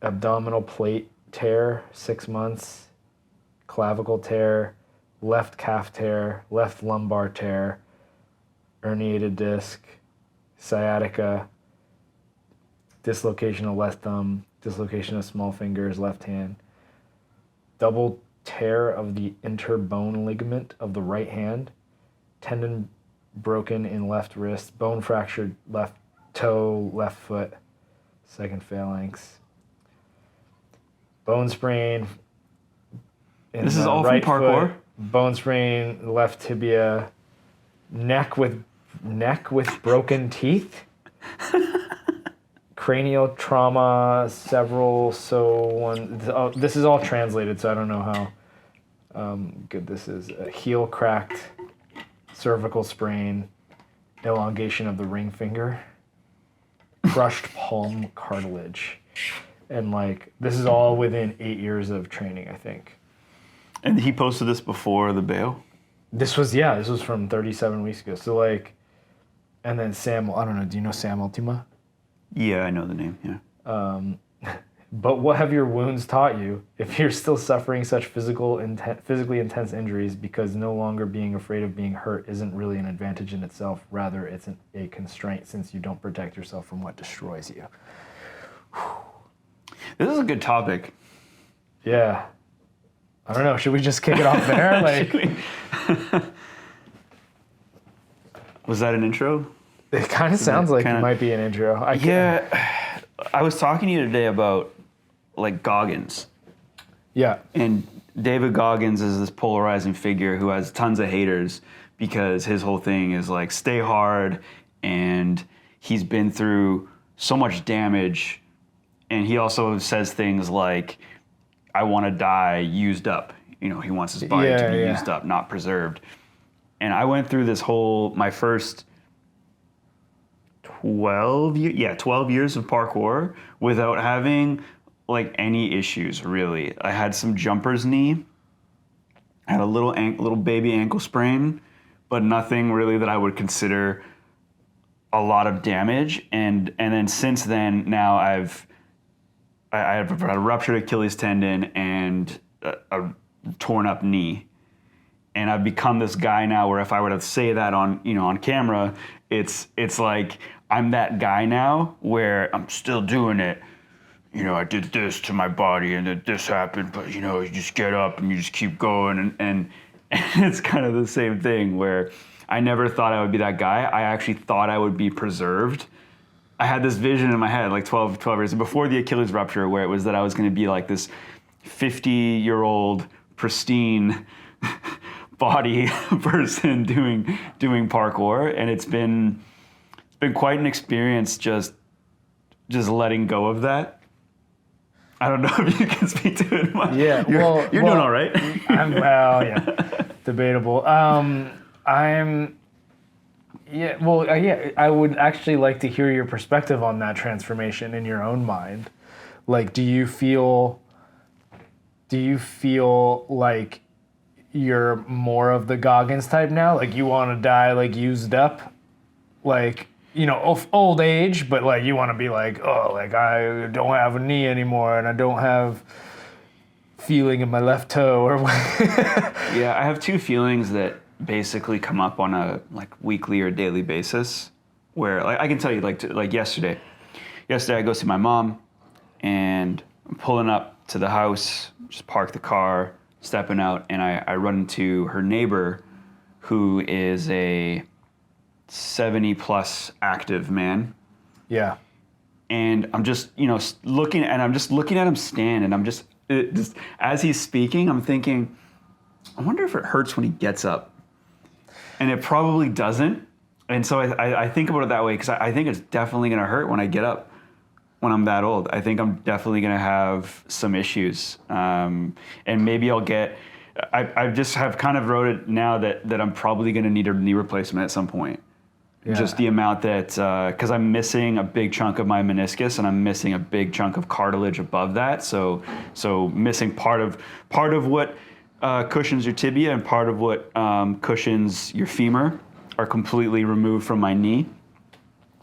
abdominal plate tear, 6 months, clavicle tear, left calf tear, left lumbar tear, herniated disc, sciatica, dislocation of left thumb, dislocation of small fingers, left hand, double tear of the interbone ligament of the right hand, tendon broken in left wrist, bone fractured left toe, left foot, second phalanx, bone sprain in This is the all right from parkour? foot, bone sprain, left tibia, neck with broken teeth, cranial trauma, several. This is all translated, so I don't know how good this is. Heel cracked, cervical sprain, elongation of the ring finger, crushed palm cartilage, and like this is all within 8 years of training, I think. And he posted this before the bail? This was from 37 weeks ago. So like, and then Sam, I don't know, do you know Sam Ultima? Yeah, I know the name, yeah. But what have your wounds taught you if you're still suffering such physically intense injuries because no longer being afraid of being hurt isn't really an advantage in itself, rather it's a constraint since you don't protect yourself from what destroys you. This is a good topic. Yeah. I don't know, should we just kick it off there? Like, was that an intro? it kind of sounds like it might be an intro. I was talking to you today about like Goggins. Yeah. And David Goggins is this polarizing figure who has tons of haters because his whole thing is like stay hard, and he's been through so much damage, and he also says things like, I want to die used up. You know, he wants his body to be used up, not preserved. And I went through this my first 12 years of parkour without having like any issues, really. I had some jumper's knee, I had a little baby ankle sprain, but nothing really that I would consider a lot of damage. And then since then, now I have a ruptured Achilles tendon and a torn up knee. And I've become this guy now where if I were to say that on camera, it's like I'm that guy now where I'm still doing it. You know, I did this to my body and then this happened, but you know, you just get up and you just keep going. And it's kind of the same thing where I never thought I would be that guy. I actually thought I would be preserved. I had this vision in my head like 12 years before the Achilles rupture where it was that I was going to be like this 50-year-old pristine body person doing parkour, and it's been quite an experience just letting go of that. I don't know if you can speak to it much. Yeah, you're doing all right. Debatable. I would actually like to hear your perspective on that transformation in your own mind. Like, do you feel like you're more of the Goggins type now? Like, you want to die, like, used up? Like, you know, of old age, but, like, you want to be like, oh, like, I don't have a knee anymore, and I don't have feeling in my left toe, or what? Yeah, I have two feelings that basically come up on a like weekly or daily basis where like I can tell you like yesterday I go see my mom and I'm pulling up to the house, just park the car, stepping out, and I run into her neighbor who is a 70 plus active man. Yeah. And I'm just, looking at him stand, and I'm just as he's speaking, I'm thinking, I wonder if it hurts when he gets up. And it probably doesn't. And so I think about it that way because I think it's definitely going to hurt when I get up when I'm that old. I think I'm definitely going to have some issues. And maybe I'll get, I just have kind of wrote it now that I'm probably going to need a knee replacement at some point. Yeah. Just the amount that, because I'm missing a big chunk of my meniscus and I'm missing a big chunk of cartilage above that. So missing part of what cushions your tibia and part of what cushions your femur are completely removed from my knee.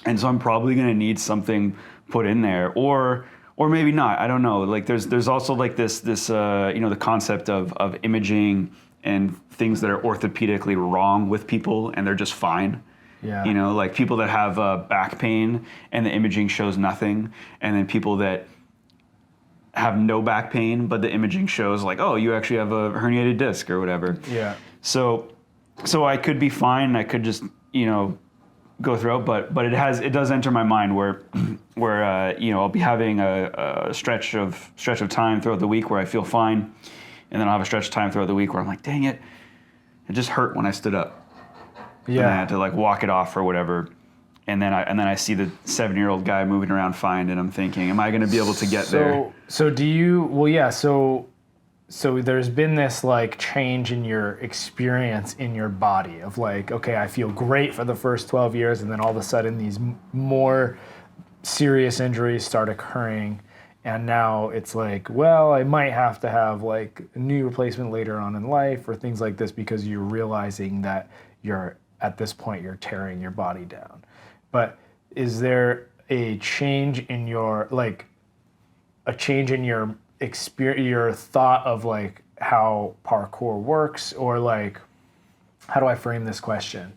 And so I'm probably going to need something put in there, or or maybe not. I don't know. Like there's also like this the concept of imaging and things that are orthopedically wrong with people and they're just fine. Yeah. Like people that have back pain and the imaging shows nothing, and then people that have no back pain but the imaging shows like, oh, you actually have a herniated disc or whatever. Yeah. So I could be fine. I could just go through it, but it does enter my mind where I'll be having a stretch of time throughout the week where I feel fine, and then I'll have a stretch of time throughout the week where I'm like, dang it, it just hurt when I stood up. Yeah. And I had to like walk it off or whatever. And then I see the 7-year-old guy moving around fine, and I'm thinking, am I going to be able to get there? So do you? Well, yeah. So there's been this like change in your experience in your body of like, okay, I feel great for the first 12 years, and then all of a sudden these more serious injuries start occurring, and now it's like, well, I might have to have like a knee replacement later on in life or things like this because you're realizing that at this point you're tearing your body down. But is there a change in your experience, your thought of like how parkour works, or like, how do I frame this question?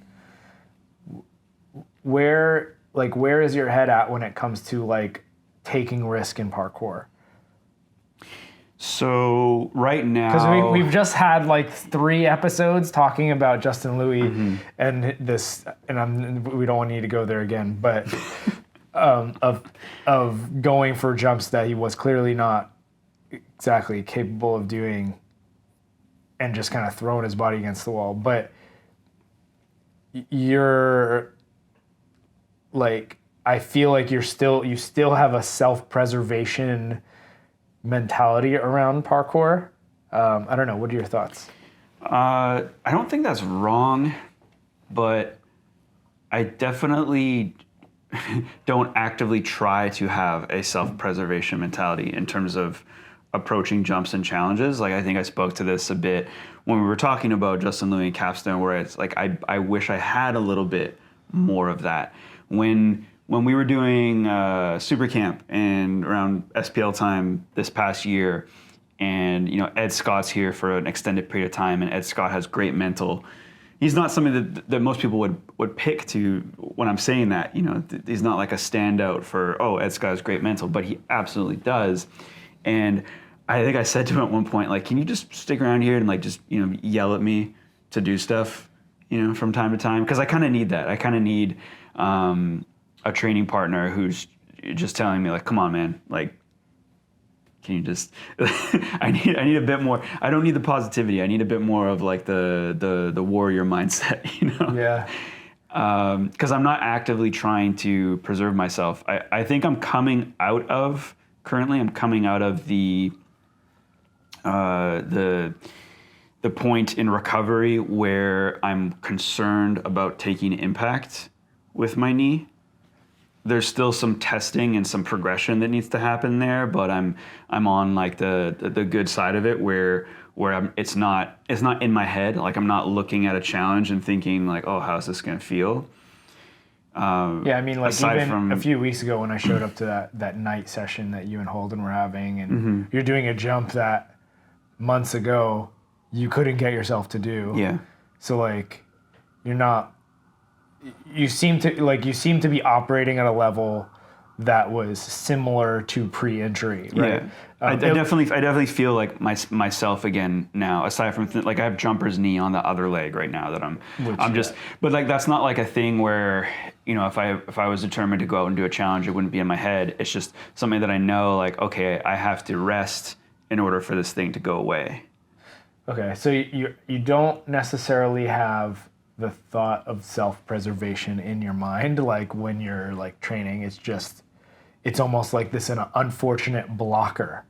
Where is your head at when it comes to like taking risk in parkour? So right now, because we've just had like 3 episodes talking about Justin Louis and this, and we don't need to go there again, but of going for jumps that he was clearly not exactly capable of doing, and just kind of throwing his body against the wall. But you're like, I feel like you still have a self-preservation mentality around parkour. I don't know. What are your thoughts? I don't think that's wrong, but I definitely don't actively try to have a self-preservation mentality in terms of approaching jumps and challenges. Like, I think I spoke to this a bit when we were talking about Justin Louis and Capstone, where it's like, I wish I had a little bit more of that. When we were doing Super Camp and around SPL time this past year, and Ed Scott's here for an extended period of time, and Ed Scott has great mental. He's not something that most people would pick to when I'm saying that. He's not like a standout for, oh, Ed Scott has great mental, but he absolutely does. And I think I said to him at one point, like, can you just stick around here and like just yell at me to do stuff, from time to time? Because I kind of need that. I kind of need a training partner who's just telling me like, come on, man, like, can you just I need a bit more. I don't need the positivity. I need a bit more of like the warrior mindset, Yeah. Because I'm not actively trying to preserve myself. I think I'm coming out of the point in recovery where I'm concerned about taking impact with my knee. There's still some testing and some progression that needs to happen there, but I'm on like the good side of it where it's not in my head. Like, I'm not looking at a challenge and thinking like, oh, how's this gonna feel? Yeah, I mean, like, even from a few weeks ago when I showed up to that night session that you and Holden were having, and you're doing a jump that months ago you couldn't get yourself to do. Yeah. So like, you seem to be operating at a level that was similar to pre-injury, right? Yeah. I definitely feel like myself again now. Aside from like, I have jumper's knee on the other leg right now that but like, that's not like a thing where if I was determined to go out and do a challenge, it wouldn't be in my head. It's just something that I know, like, okay, I have to rest in order for this thing to go away. Okay, so you don't necessarily have the thought of self-preservation in your mind, like when you're like training. It's almost like this an unfortunate blocker.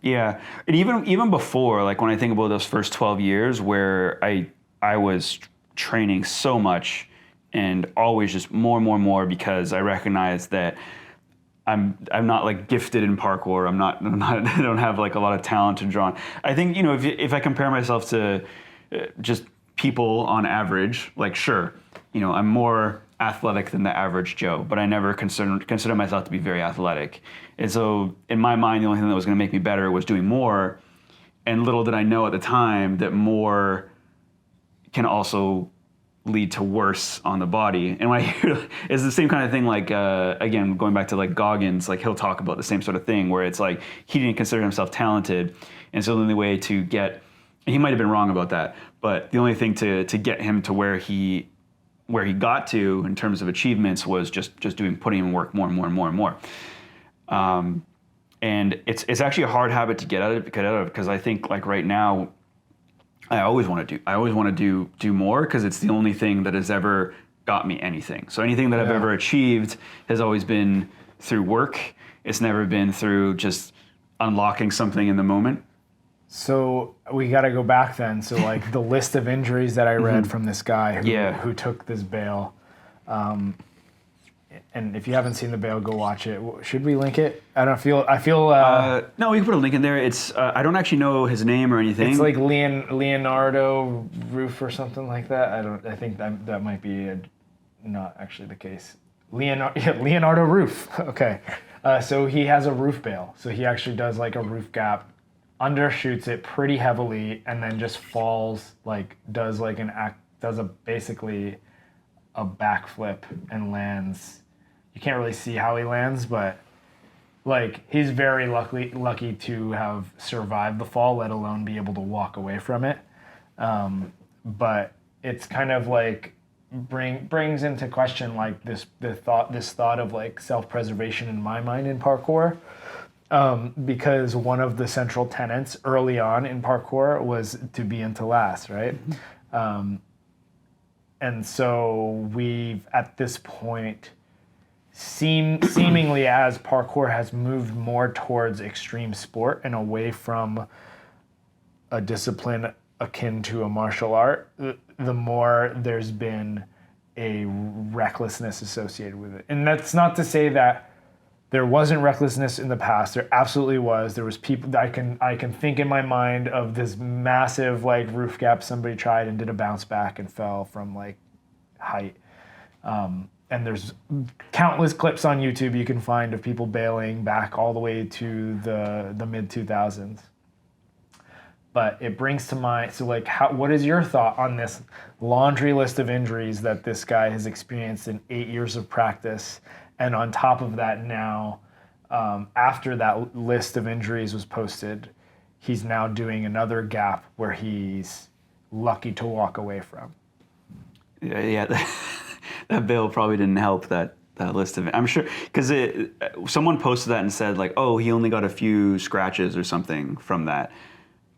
Yeah, and even before, like when I think about those first 12 years where I was training so much and always just more and more and more, because I recognized that I'm not like gifted in parkour. I don't have like a lot of talent to draw on. I think if I compare myself to just people on average, like, sure, I athletic than the average Joe, but I never considered myself to be very athletic. And so in my mind, the only thing that was going to make me better was doing more. And little did I know at the time that more can also lead to worse on the body. And when I hear, it's the same kind of thing, like, again, going back to like Goggins, like he'll talk about the same sort of thing where it's like, he didn't consider himself talented. And so the only way to get, and he might've been wrong about that, but the only thing to get him to where he got to in terms of achievements was just putting in work more and more and more and more. And it's actually a hard habit to get out of because I think like right now, I always want to do more because it's the only thing that has ever got me anything. So anything that I've ever achieved has always been through work. It's never been through just unlocking something in the moment. So we got to go back then. So like the list of injuries that I read from this guy who took this bail. And if you haven't seen the bail, go watch it. Should we link it? I feel. No, we can put a link in there. It's I don't actually know his name or anything. It's like Leonardo Roof or something like that. I think that might be not actually the case. Leonardo Roof. Okay. So he has a roof bail. So he actually does like a roof gap, undershoots it pretty heavily, and then just falls, like does basically a backflip and lands. You can't really see how he lands, but like he's very lucky to have survived the fall, let alone be able to walk away from it. But it's kind of like brings into question like this thought of like self-preservation in my mind in parkour. Because one of the central tenets early on in parkour was to be into last, right? And so we've, at this point, seemingly as parkour has moved more towards extreme sport and away from a discipline akin to a martial art, the more there's been a recklessness associated with it. And that's not to say that there wasn't recklessness in the past. There absolutely was. There was people that I can think in my mind of this massive like roof gap somebody tried and did a bounce back and fell from like height. And there's countless clips on YouTube you can find of people bailing back all the way to the mid 2000s. But it brings to mind, so like, what is your thought on this laundry list of injuries that this guy has experienced in 8 years of practice? And on top of that now, after that list of injuries was posted, he's now doing another gap where he's lucky to walk away from. Yeah, that bail probably didn't help that list of it. I'm sure, because someone posted that and said like, oh, he only got a few scratches or something from that.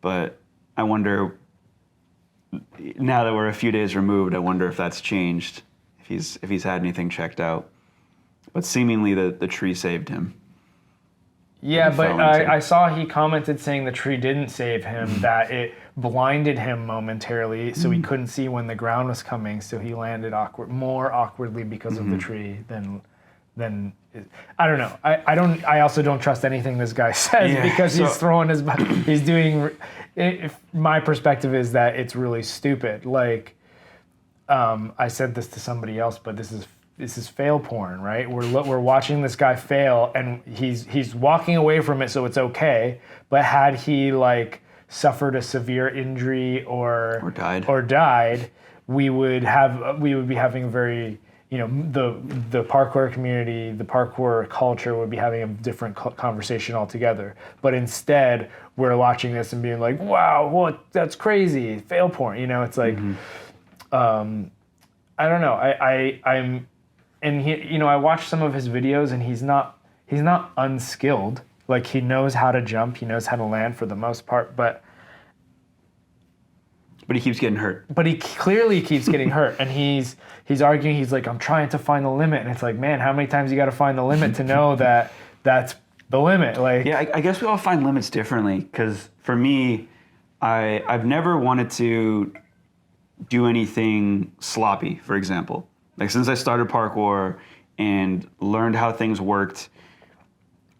But I wonder, now that we're a few days removed, I wonder if that's changed, if he's had anything checked out. But seemingly the tree saved him. Yeah, but I saw he commented saying the tree didn't save him, that it blinded him momentarily, so he couldn't see when the ground was coming, so he landed more awkwardly because of the tree than I don't know. I also don't trust anything this guy says because he's throwing he's doing. My perspective is that it's really stupid. Like, I said this to somebody else, but this is fail porn, right? We're watching this guy fail, and he's walking away from it, so it's okay. But had he like suffered a severe injury or died, we would be having a very, you know, the parkour community, the parkour culture would be having a different conversation altogether. But instead, we're watching this and being like, wow, what? That's crazy, fail porn. You know, it's like, I don't know. I'm. And he, you know, I watched some of his videos, and he's not unskilled. Like, he knows how to jump, he knows how to land for the most part, but he keeps getting hurt. But he clearly keeps getting hurt, and he's arguing. He's like, I'm trying to find the limit, and it's like, man, how many times you got to find the limit to know that that's the limit? Like, yeah, I guess we all find limits differently. Because for me, I've never wanted to do anything sloppy. For example. Like, since I started parkour and learned how things worked,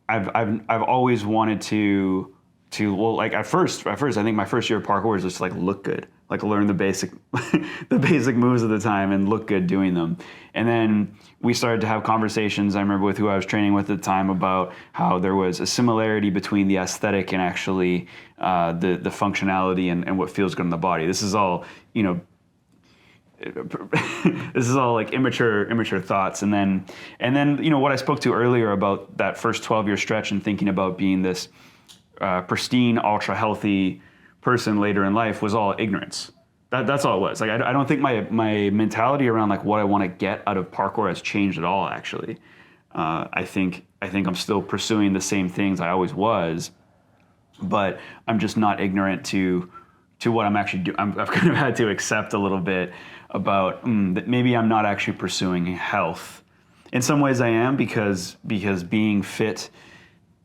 I've always wanted to well, like at first I think my first year of parkour was just to like look good. like learn the basic the basic moves at the time and look good doing them. And then we started to have conversations, I remember, with who I was training with at the time about how there was a similarity between the aesthetic and actually the functionality and what feels good in the body. This is all, this is all like immature thoughts. And then what I spoke to earlier about that first 12-year stretch and thinking about being this pristine, ultra healthy person later in life was all ignorance. That's all it was. Like I don't think my mentality around like what I want to get out of parkour has changed at all. Actually, I think I'm still pursuing the same things I always was, but I'm just not ignorant to what I'm actually doing. I've kind of had to accept a little bit about that maybe I'm not actually pursuing health. In some ways, I am because being fit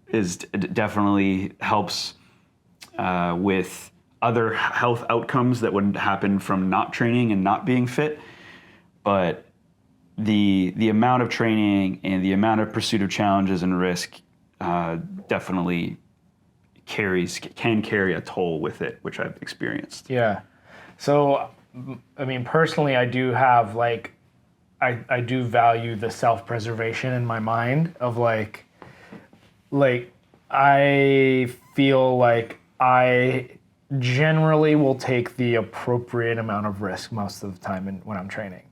is definitely helps with other health outcomes that wouldn't happen from not training and not being fit. But the amount of training and the amount of pursuit of challenges and risk definitely can carry a toll with it, which I've experienced. Yeah. So, I mean, personally, I do have like, I do value the self-preservation in my mind of like I feel like I generally will take the appropriate amount of risk most of the time when I'm training,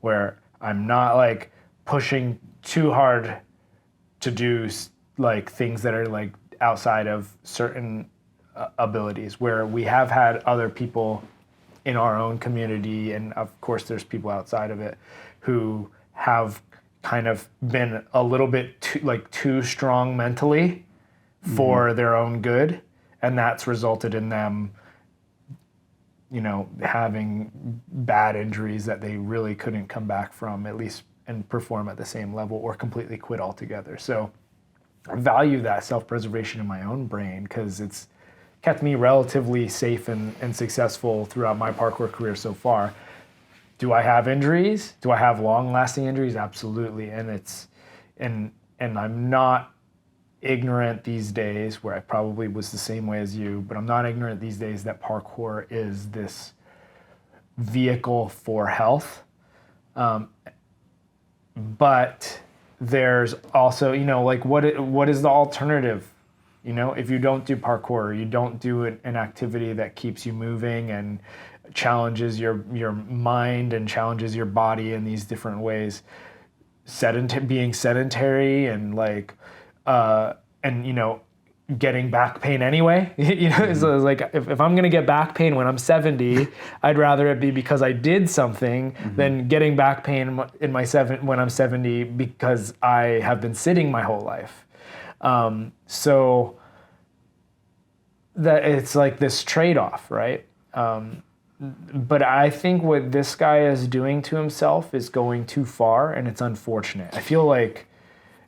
where I'm not like pushing too hard to do like things that are like outside of certain abilities, where we have had other people in our own community, and of course there's people outside of it who have kind of been a little bit too strong mentally for their own good, and that's resulted in them having bad injuries that they really couldn't come back from, at least, and perform at the same level, or completely quit altogether. So I value that self-preservation in my own brain because it's kept me relatively safe and successful throughout my parkour career so far. Do I have injuries? Do I have long-lasting injuries? Absolutely. And I'm not ignorant these days, where I probably was the same way as you, but I'm not ignorant these days that parkour is this vehicle for health. But there's also, like what is the alternative? If you don't do parkour, you don't do an activity that keeps you moving and challenges your mind and challenges your body in these different ways. Being sedentary and getting back pain anyway. So it's like if I'm gonna get back pain when I'm 70, I'd rather it be because I did something than getting back pain when I'm 70 because I have been sitting my whole life. So that it's like this trade-off, right? But I think what this guy is doing to himself is going too far, and it's unfortunate. I feel like,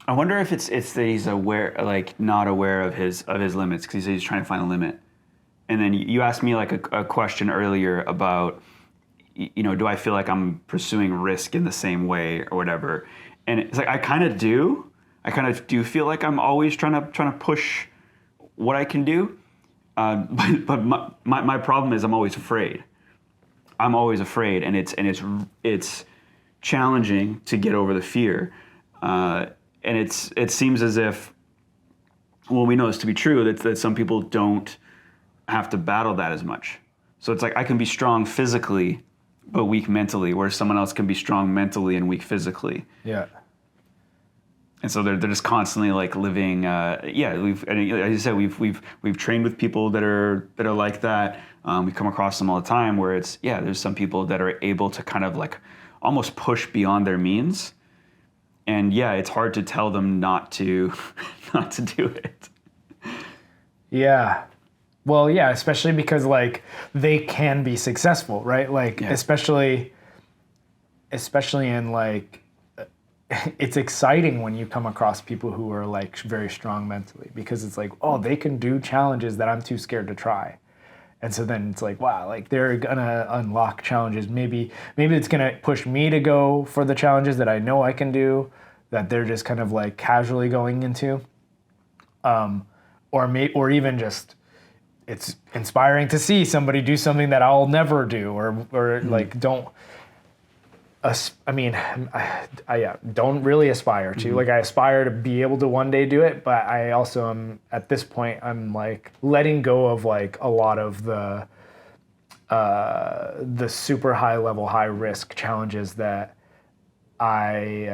I wonder if it's that he's not aware of his limits, because he said he's trying to find a limit. And then you asked me like a question earlier about, do I feel like I'm pursuing risk in the same way or whatever? And it's like I kind of do. I kind of do feel like I'm always trying to push what I can do. But my problem is I'm always afraid. I'm always afraid, and it's challenging to get over the fear. And it seems as if, well, we know this to be true, that some people don't have to battle that as much. So it's like I can be strong physically, but weak mentally, whereas someone else can be strong mentally and weak physically. Yeah. And so they're just constantly like living. As you said, we've trained with people that are like that. We come across them all the time, where there's some people that are able to kind of like almost push beyond their means. And it's hard to tell them not to do it. Yeah. Well, yeah, especially because like they can be successful, right? Like especially in like, it's exciting when you come across people who are like very strong mentally, because it's like, oh, they can do challenges that I'm too scared to try. And so then it's like, wow, like they're gonna unlock challenges. Maybe it's gonna push me to go for the challenges that I know I can do, that they're just kind of like casually going into, or even just it's inspiring to see somebody do something that I'll never do, or like don't. I mean, I don't really aspire to. Like, I aspire to be able to one day do it, but I also am, at this point, I'm like letting go of like a lot of the super high level, high risk challenges that I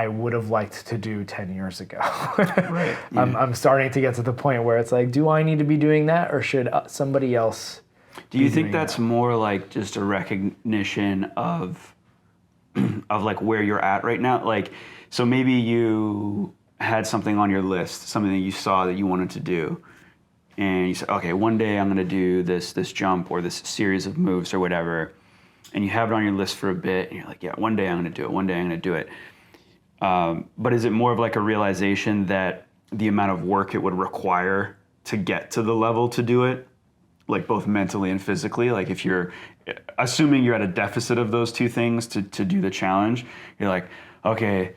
would have liked to do 10 years ago. Right. Yeah. I'm starting to get to the point where it's like, do I need to be doing that, or should somebody else? Do you think that's more like just a recognition of like where you're at right now? Like, so maybe you had something on your list, something that you saw that you wanted to do, and you said, okay, one day I'm going to do this jump or this series of moves or whatever, and you have it on your list for a bit, and you're like, yeah, one day I'm going to do it. One day I'm going to do it. But is it more of like a realization that the amount of work it would require to get to the level to do it, like both mentally and physically? Like, if you're assuming you're at a deficit of those two things to do the challenge, you're like, okay,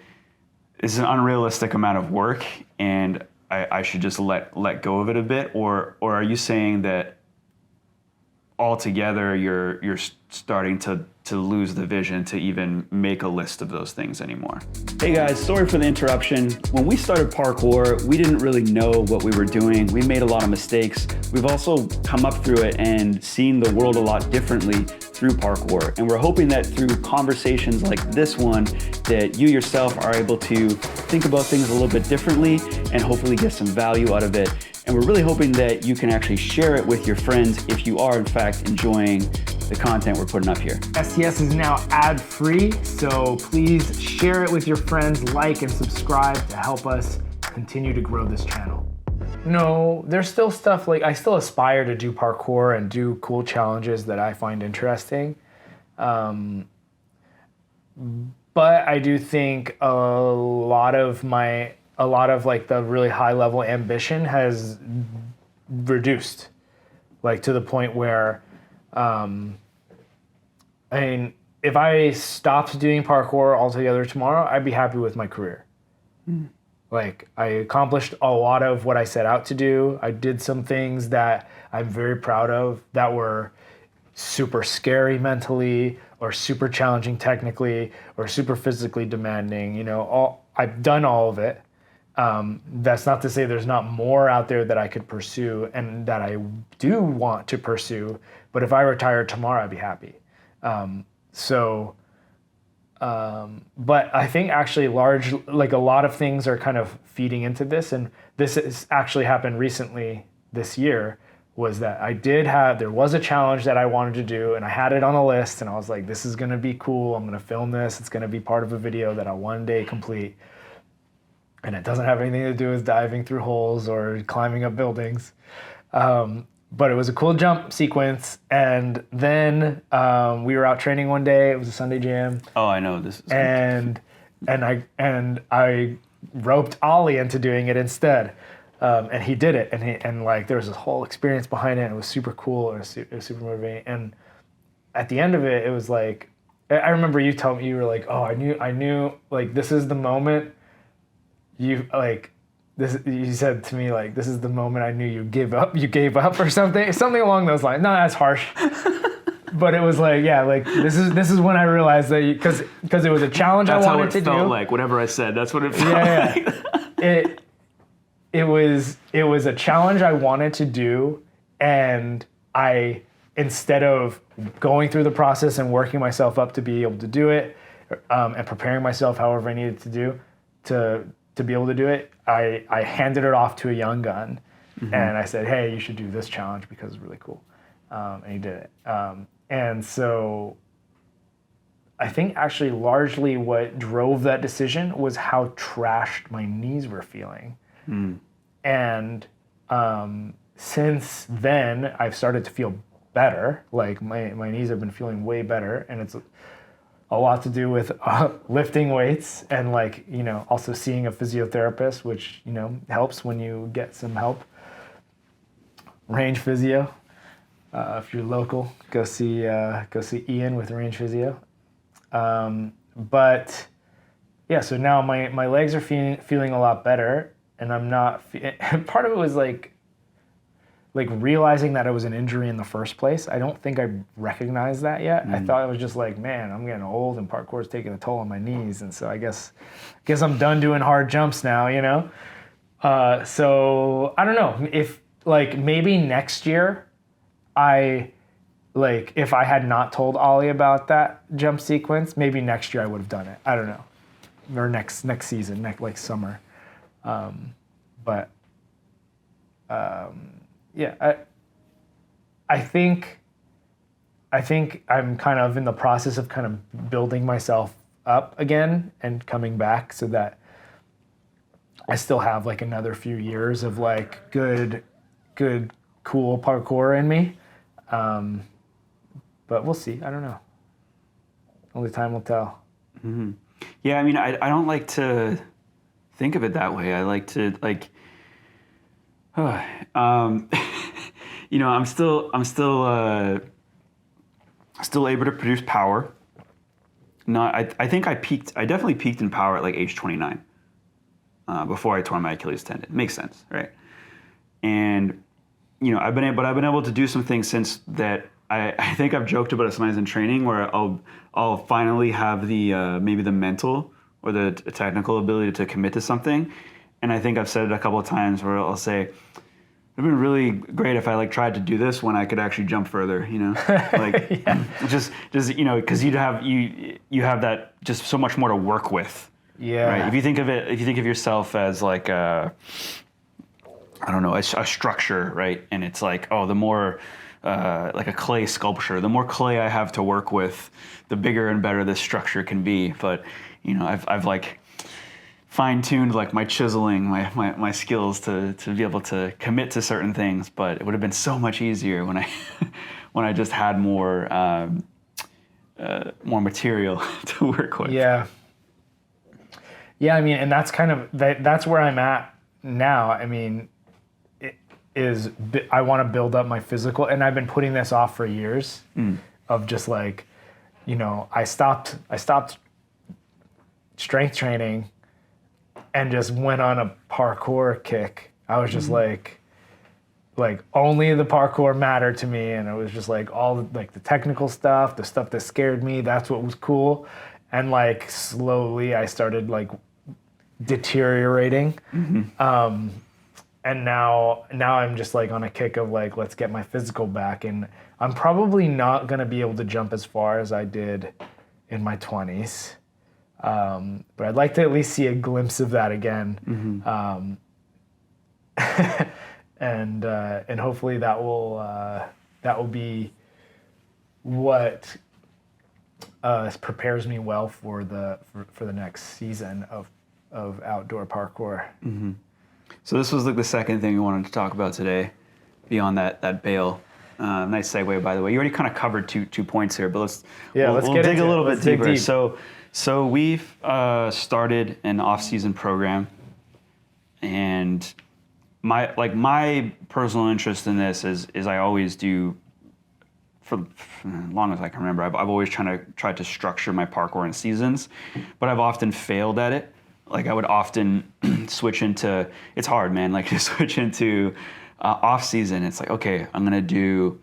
this is an unrealistic amount of work and I should just let go of it a bit? Or are you saying that altogether you're starting to lose the vision to even make a list of those things anymore? Hey guys, sorry for the interruption. When we started Parkour, we didn't really know what we were doing. We made a lot of mistakes. We've also come up through it and seen the world a lot differently through Parkour. And we're hoping that through conversations like this one, that you yourself are able to think about things a little bit differently and hopefully get some value out of it. And we're really hoping that you can actually share it with your friends if you are in fact enjoying the content we're putting up here. STS is now ad-free, so please share it with your friends, like and subscribe to help us continue to grow this channel. No, there's still stuff, like I still aspire to do parkour and do cool challenges that I find interesting. But I do think a lot of like the really high level ambition has reduced, like to the point where, I mean, if I stopped doing parkour altogether tomorrow, I'd be happy with my career. Like, I accomplished a lot of what I set out to do. I did some things that I'm very proud of that were super scary mentally, or super challenging technically, or super physically demanding. You know, I've done all of it. That's not to say there's not more out there that I could pursue and that I do want to pursue. But if I retired tomorrow, I'd be happy. But I think actually like a lot of things are kind of feeding into this, and this has actually happened recently this year, was that there was a challenge that I wanted to do, and I had it on a list, and I was like, this is gonna be cool, I'm gonna film this, it's gonna be part of a video that I'll one day complete. And it doesn't have anything to do with diving through holes or climbing up buildings. But it was a cool jump sequence. And then we were out training one day. It was a Sunday jam. Oh, I know this is. And I roped Ollie into doing it instead. And he did it. And like there was this whole experience behind it. It was super cool. It was super motivating. And at the end of it, it was like, I remember you told me, you were like, oh, I knew like this is the moment. You said to me, like, this is the moment I knew you gave up or something along those lines. Not as harsh, but it was like, yeah, like this is when I realized that because it was a challenge I wanted to do. That's how it felt like. Whatever I said, that's what it felt like. It was a challenge I wanted to do, and instead of going through the process and working myself up to be able to do it, and preparing myself however I needed to do to be able to do it, I handed it off to a young gun, and I said, hey, you should do this challenge because it's really cool. And he did it. And so I think actually largely what drove that decision was how trashed my knees were feeling. And since then, I've started to feel better. Like my knees have been feeling way better, and it's a lot to do with lifting weights and like, you know, also seeing a physiotherapist, which, you know, helps when you get some help. Range Physio. If you're local, go see Ian with Range Physio. But yeah, so now my legs are feeling a lot better, and I'm not. Part of it was like, like realizing that it was an injury in the first place. I don't think I recognized that yet. I thought it was just like, man, I'm getting old and parkour is taking a toll on my knees, and so I guess I'm done doing hard jumps now, you know. So I don't know if like maybe next year, if I had not told Ollie about that jump sequence, maybe next year I would have done it. I don't know, or next season, like summer. Yeah, I think I'm kind of in the process of kind of building myself up again and coming back so that I still have like another few years of like good, cool parkour in me. But we'll see. I don't know. Only time will tell. Mm-hmm. Yeah, I mean, I don't like to think of it that way. I like to like, you know, I'm still able to produce power. I think I definitely peaked in power at like age 29, before I tore my Achilles tendon. Makes sense, right? And you know, I've been able to do some things since that. I think I've joked about it sometimes in training where I'll finally have the maybe the mental or the technical ability to commit to something, and I think I've said it a couple of times where I'll say, it'd been really great if I like tried to do this when I could actually jump further, you know, like just you know, because you have that just so much more to work with. Yeah. Right. If you think of yourself as like I don't know, a structure, right, and it's like, oh, the more like a clay sculpture, the more clay I have to work with, the bigger and better this structure can be. But you know, I've like fine-tuned like my chiseling, my skills to be able to commit to certain things. But it would have been so much easier when I just had more material to work with. Yeah. I mean, and that's kind of that's where I'm at now. I mean, I want to build up my physical, and I've been putting this off for years. Of just like, you know, I stopped strength training and just went on a parkour kick. I was just like only the parkour mattered to me, and it was just like all like the technical stuff, the stuff that scared me, that's what was cool. And like slowly I started like deteriorating. And now I'm just like on a kick of like, let's get my physical back. And I'm probably not going to be able to jump as far as I did in my 20s. But I'd like to at least see a glimpse of that again. And hopefully that will be what prepares me well for the next season of outdoor parkour. So this was like the second thing we wanted to talk about today, beyond that bail. Nice segue, by the way. You already kind of covered two points here, but we'll dig a little bit deeper. Deep. So we've started an off-season program, and my personal interest in this is I always do, for as long as I can remember, I've always tried to structure my parkour in seasons, but I've often failed at it. Like I would often switch into, it's hard, man, like to switch into off season. It's like, okay, I'm gonna do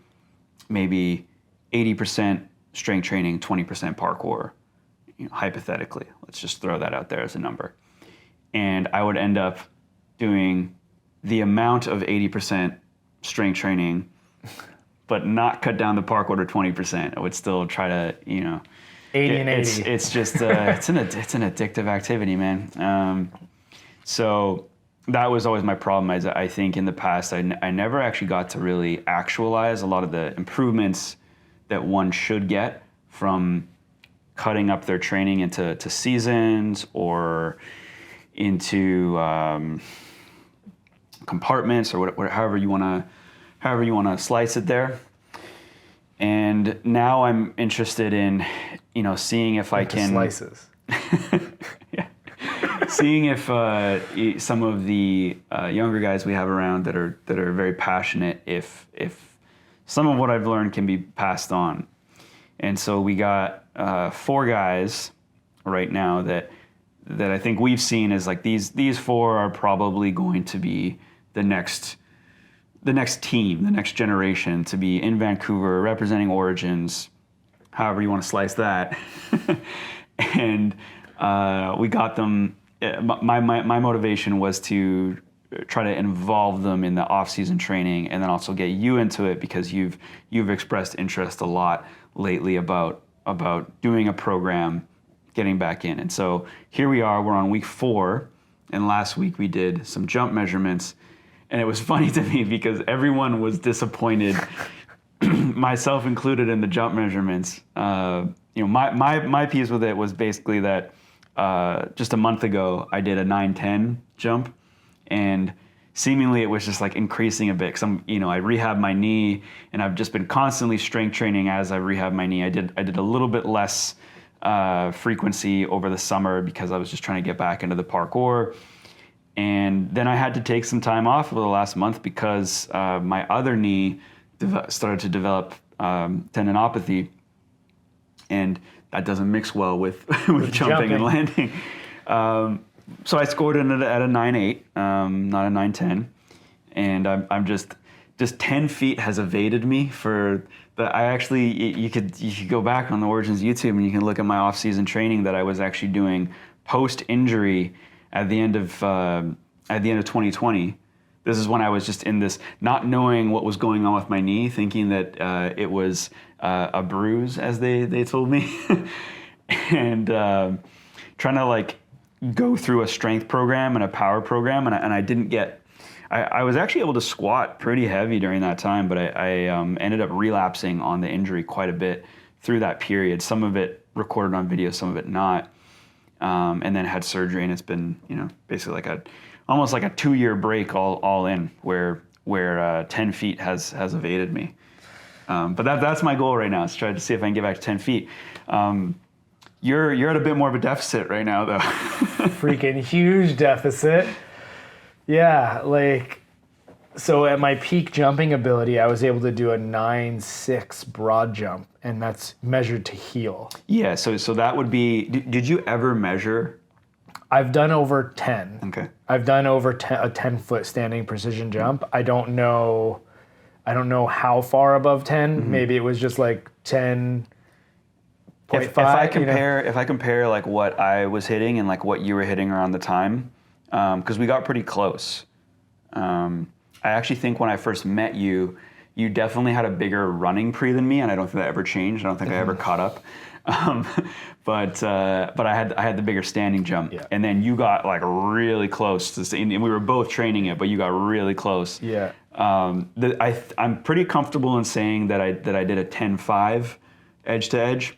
maybe 80% strength training, 20% parkour, you know, hypothetically. Let's just throw that out there as a number. And I would end up doing the amount of 80% strength training, but not cut down the parkour to 20%. I would still try to, you know, 80 and 80. It's just it's an addictive activity, man. So that was always my problem. As I think in the past, I never actually got to really actualize a lot of the improvements that one should get from cutting up their training into seasons or into compartments, or however you want to slice it there. And now I'm interested in, you know, seeing if I can slices. Yeah. Seeing if some of the younger guys we have around that are very passionate, if some of what I've learned can be passed on. And so we got 4 guys right now that I think we've seen as like these 4 are probably going to be the next the next team, the next generation to be in Vancouver representing Origins, however you want to slice that. And we got them. My motivation was to try to involve them in the off-season training, and then also get you into it because you've expressed interest a lot lately about doing a program, getting back in. And so here we are. We're on week 4, and last week we did some jump measurements, and it was funny to me because everyone was disappointed, myself included, in the jump measurements. My piece with it was basically that just a month ago I did a 9-10 jump, and seemingly it was just like increasing a bit because I rehabbed my knee, and I've just been constantly strength training as I rehab my knee. I did a little bit less frequency over the summer because I was just trying to get back into the parkour, and then I had to take some time off over the last month because my other knee started to develop tendinopathy, and that doesn't mix well with jumping and landing. So I scored in at a 9.8, not a 9.10, and I'm just 10 feet has evaded me for the. I actually you could go back on the Origins YouTube and you can look at my off-season training that I was actually doing post-injury at the end of 2020. This is when I was just in this, not knowing what was going on with my knee, thinking that it was a bruise, as they told me, and trying to like go through a strength program and a power program, and I didn't get. I was actually able to squat pretty heavy during that time, but I ended up relapsing on the injury quite a bit through that period. Some of it recorded on video, some of it not, and then had surgery, and it's been basically like almost like a 2-year break all in, where 10 feet has evaded me. But that's my goal right now, is try to see if I can get back to 10 feet. You're at a bit more of a deficit right now, though. Freaking huge deficit. Yeah, so at my peak jumping ability, I was able to do a 9.6 broad jump, and that's measured to heel. Yeah, so that would be, did you ever measure? I've done over 10. Okay. I've done over a 10-foot standing precision jump. I don't know how far above 10. Mm-hmm. Maybe it was just like 10.5. If I compare like what I was hitting and like what you were hitting around the time, because we got pretty close. I actually think when I first met you, you definitely had a bigger running pre than me, and I don't think that ever changed. I don't think I ever caught up. But I had the bigger standing jump, yeah. And then you got like really close to, and we were both training it, but you got really close. Yeah. I'm pretty comfortable in saying that I did a 10.5 edge to edge.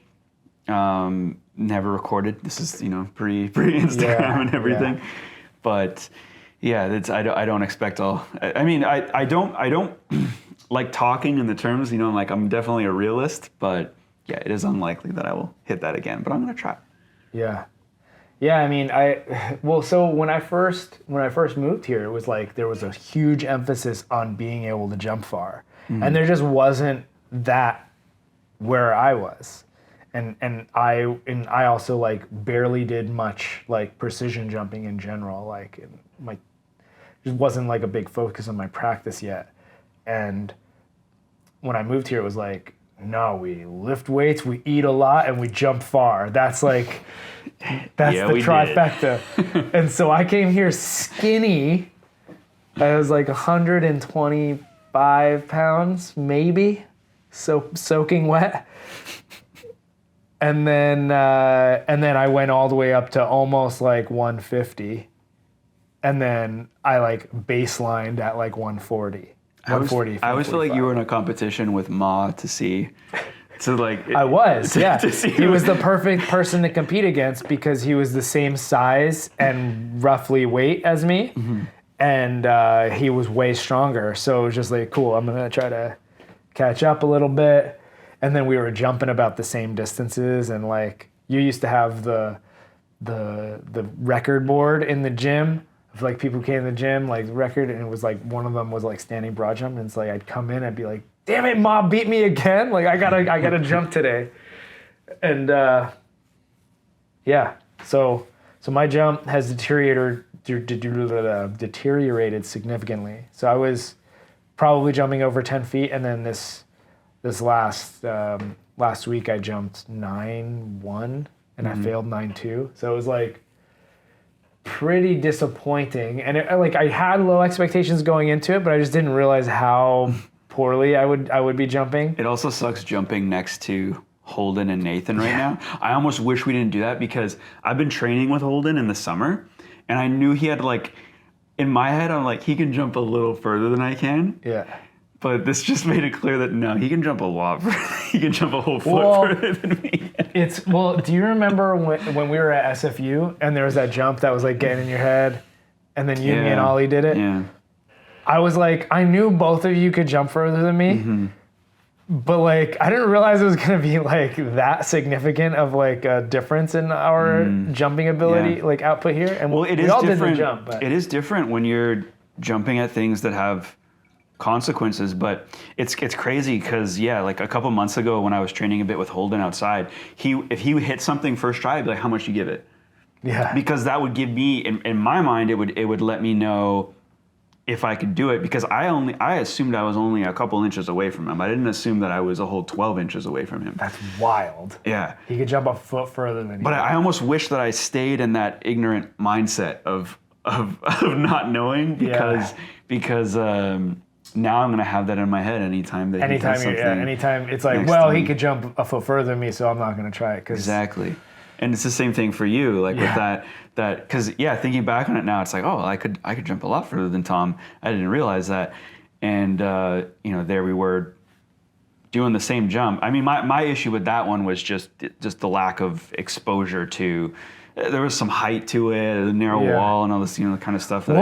Never recorded. This is pre Instagram and everything, yeah. But yeah, I don't expect all. I don't like talking in the terms. Like I'm definitely a realist, but. Yeah, it is unlikely that I will hit that again, but I'm gonna try. Yeah. So when I first moved here, it was like there was a huge emphasis on being able to jump far, mm-hmm. And there just wasn't that where I was, and I also like barely did much like precision jumping in general. Like just wasn't like a big focus on my practice yet, and when I moved here, it was like. No, we lift weights, we eat a lot, and we jump far. That's the trifecta. And so I came here skinny. I was like 125 pounds, maybe, so soaking wet. And then I went all the way up to almost like 150. And then I like baselined at like 140. I always feel like you were in a competition with Ma to see, I was, yeah. He was the perfect person to compete against because he was the same size and roughly weight as me, mm-hmm. And he was way stronger. So it was just like, cool, I'm gonna try to catch up a little bit. And then we were jumping about the same distances, and like you used to have the record board in the gym. Of like people who came in the gym, like record, and it was like one of them was like standing broad jump, and it's like I'd come in, I'd be like, "Damn it, Mom beat me again! Like I gotta jump today," and yeah, so my jump has deteriorated significantly. So I was probably jumping over 10 feet. And then this last week I jumped 9.1 and I failed 9.2. So it was like pretty disappointing. And I had low expectations going into it, but I just didn't realize how poorly I would be jumping. It also sucks jumping next to Holden and Nathan right now. I almost wish we didn't do that because I've been training with Holden in the summer and I knew he had in my head, I'm like, he can jump a little further than I can. Yeah. But this just made it clear that no, he can jump a lot further. He can jump a whole foot further than me. Do you remember when we were at SFU and there was that jump that was like getting in your head and then you, me, and Ollie did it? Yeah. I was like, I knew both of you could jump further than me, but like, I didn't realize it was going to be like that significant of like a difference in our jumping ability, like output here. And well, we all did the jump, but it is different when you're jumping at things that have consequences, but it's crazy because like a couple months ago when I was training a bit with Holden outside, if he hit something first try, I'd be like, how much you give it? Yeah. Because that would give me, in my mind, it would let me know if I could do it, because I assumed I was only a couple inches away from him. I didn't assume that I was a whole 12 inches away from him. That's wild. Yeah. He could jump a foot further than you. But I almost wish that I stayed in that ignorant mindset of not knowing because now I'm gonna have that in my head anytime that he does something. Anytime it's like, he could jump a foot further than me, so I'm not gonna try it. Exactly. And it's the same thing for you, like with that because thinking back on it now, it's like, I could jump a lot further than Tom. I didn't realize that, and there we were doing the same jump. I mean, my issue with that one was just the lack of exposure to. There was some height to it, a narrow wall, and all this kind of stuff. That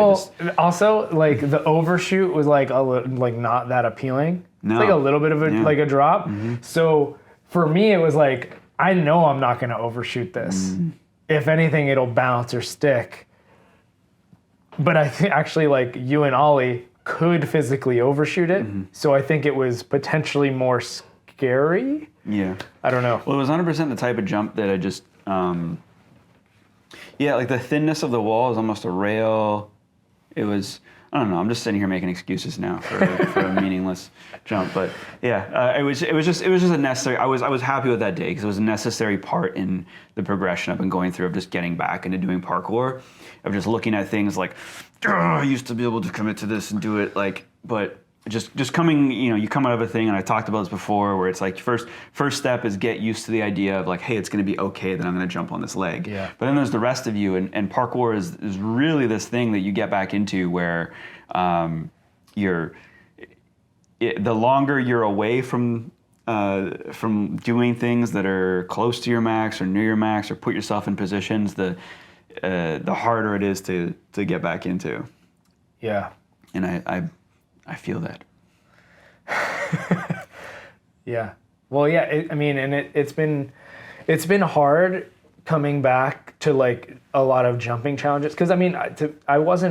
also like the overshoot was like not that appealing. No. It's like a little bit of a drop. Mm-hmm. So for me, it was like, I know I'm not going to overshoot this. Mm-hmm. If anything, it'll bounce or stick. But I think actually, like, you and Ollie could physically overshoot it. Mm-hmm. So I think it was potentially more scary. Yeah. I don't know. Well, it was 100% the type of jump that I just... like the thinness of the wall is almost a rail. It was... I don't know. I'm just sitting here making excuses now for a meaningless jump, but it was just a necessary. I was happy with that day because it was a necessary part in the progression I've been going through of just getting back into doing parkour, of just looking at things like, I used to be able to commit to this and do it, but just coming, you come out of a thing, and I talked about this before, where it's like first step is get used to the idea of like, hey, it's going to be okay that I'm going to jump on this leg. Yeah. But then there's the rest of you, and parkour is really this thing that you get back into where the longer you're away from doing things that are close to your max or near your max or put yourself in positions, the harder it is to get back into. Yeah. And I feel that. Yeah. Well, yeah. It's been hard coming back to like a lot of jumping challenges because I was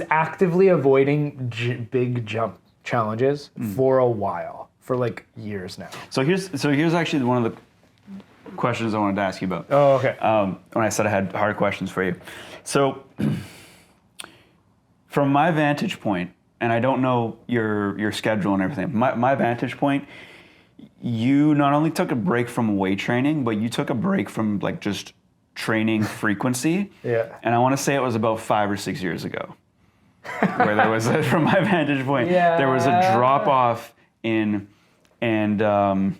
actively avoiding big jump challenges for a while, for like years now. So here's actually one of the questions I wanted to ask you about. Oh, okay. When I said I had hard questions for you, so from my vantage point. And I don't know your schedule and everything. My vantage point, you not only took a break from weight training, but you took a break from like just training frequency. Yeah. And I want to say it was about 5 or 6 years ago, where there was from my vantage point, there was a drop off in, and I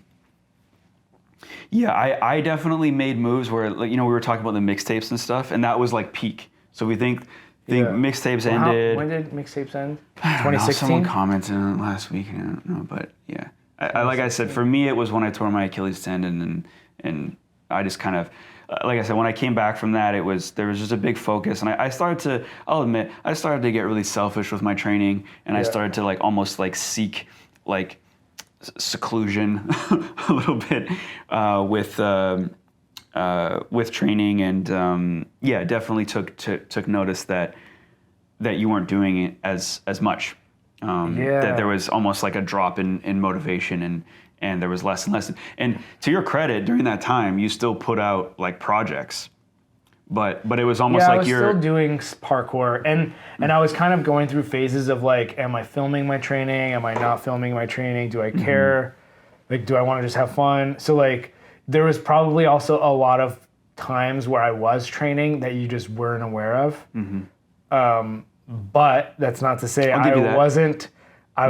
definitely made moves where we were talking about the mixtapes and stuff, and that was like peak. So we think mixtapes ended. When did mixtapes end? 2016? Someone commented on it last week, and I don't know, but yeah. I like I said, for me, it was when I tore my Achilles tendon, and I just kind of, like I said, when I came back from that, there was just a big focus, and I'll admit, I started to get really selfish with my training, and I started to like almost like seek like seclusion a little bit with training, and definitely took notice that you weren't doing it as much. That there was almost like a drop in motivation, and there was less and less. And to your credit, during that time, you still put out like projects, but it was almost I like was you're still doing parkour, and I was kind of going through phases of like, am I filming my training? Am I not filming my training? Do I care? Like, do I want to just have fun? So like, there was probably also a lot of times where I was training that you just weren't aware of. But that's not to say I'll give you that. I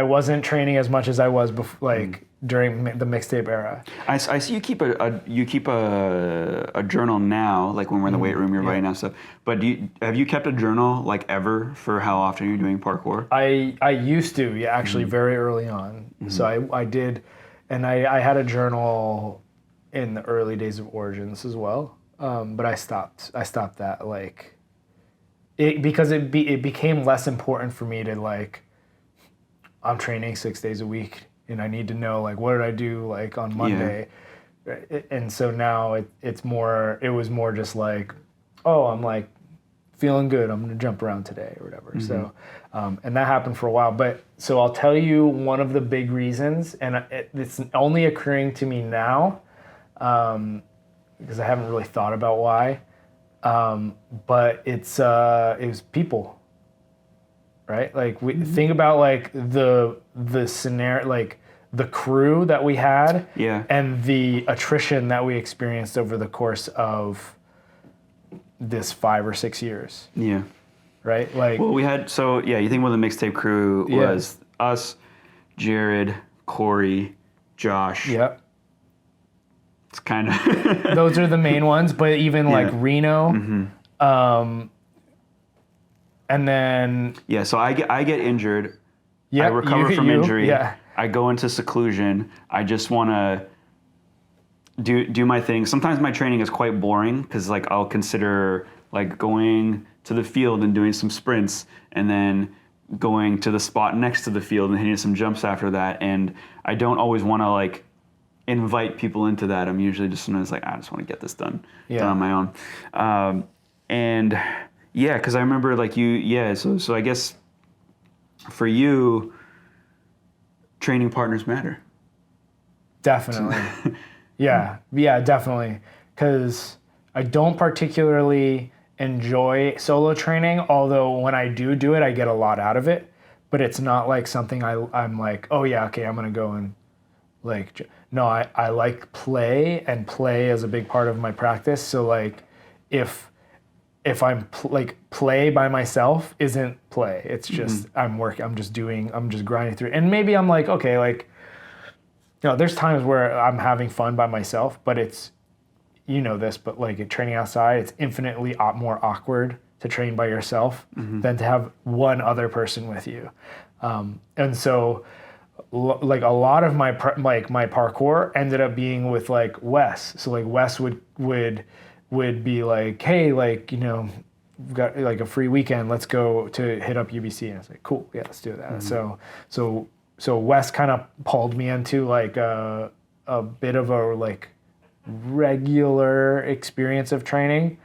wasn't training as much as I was before, during the mixtape era. I see you keep a journal now, like when we're in the weight room, you're writing down stuff. But have you kept a journal like ever for how often you're doing parkour? I used to, yeah, actually very early on. So I did, and I had a journal in the early days of Origins as well. But I stopped that because it became less important for me to like, I'm training 6 days a week and I need to know like, what did I do like on Monday? Yeah. And so now it was more just like, oh, I'm like feeling good. I'm going to jump around today or whatever. So, and that happened for a while, but so I'll tell you one of the big reasons, and it's only occurring to me now, because I haven't really thought about why. But it was people, right? Like think about like the scenario, like the crew that we had, and the attrition that we experienced over the course of this 5 or 6 years. Yeah. Right? Like, well, we had, you think about the mixtape crew was us, Jared, Corey, Josh. Yep. It's kind of those are the main ones, but even like Reno, and then so I get injured. I recover from injury. Yeah. I go into seclusion. I just want to do my thing. Sometimes my training is quite boring because like I'll consider like going to the field and doing some sprints and then going to the spot next to the field and hitting some jumps after that. And I don't always want to like invite people into that. I'm usually just sometimes like, I just want to get this done on my own. And yeah, because I remember like so I guess for you, training partners matter. Definitely. Yeah, definitely. Because I don't particularly enjoy solo training, although when I do it, I get a lot out of it. But it's not like something I'm like, oh yeah, okay, I'm going to go and like, no, I like play, and play is a big part of my practice. So like if I'm play by myself isn't play. It's just I'm just grinding through. And maybe I'm like, okay, like, there's times where I'm having fun by myself, but it's, this, but like training outside, it's infinitely more awkward to train by yourself than to have one other person with you. And so like a lot of my my parkour ended up being with like Wes. So like Wes would be like, hey, like, we've got like a free weekend, let's go to hit up UBC. And I was like, cool, yeah, let's do that. So Wes kind of pulled me into like a bit of a like regular experience of training,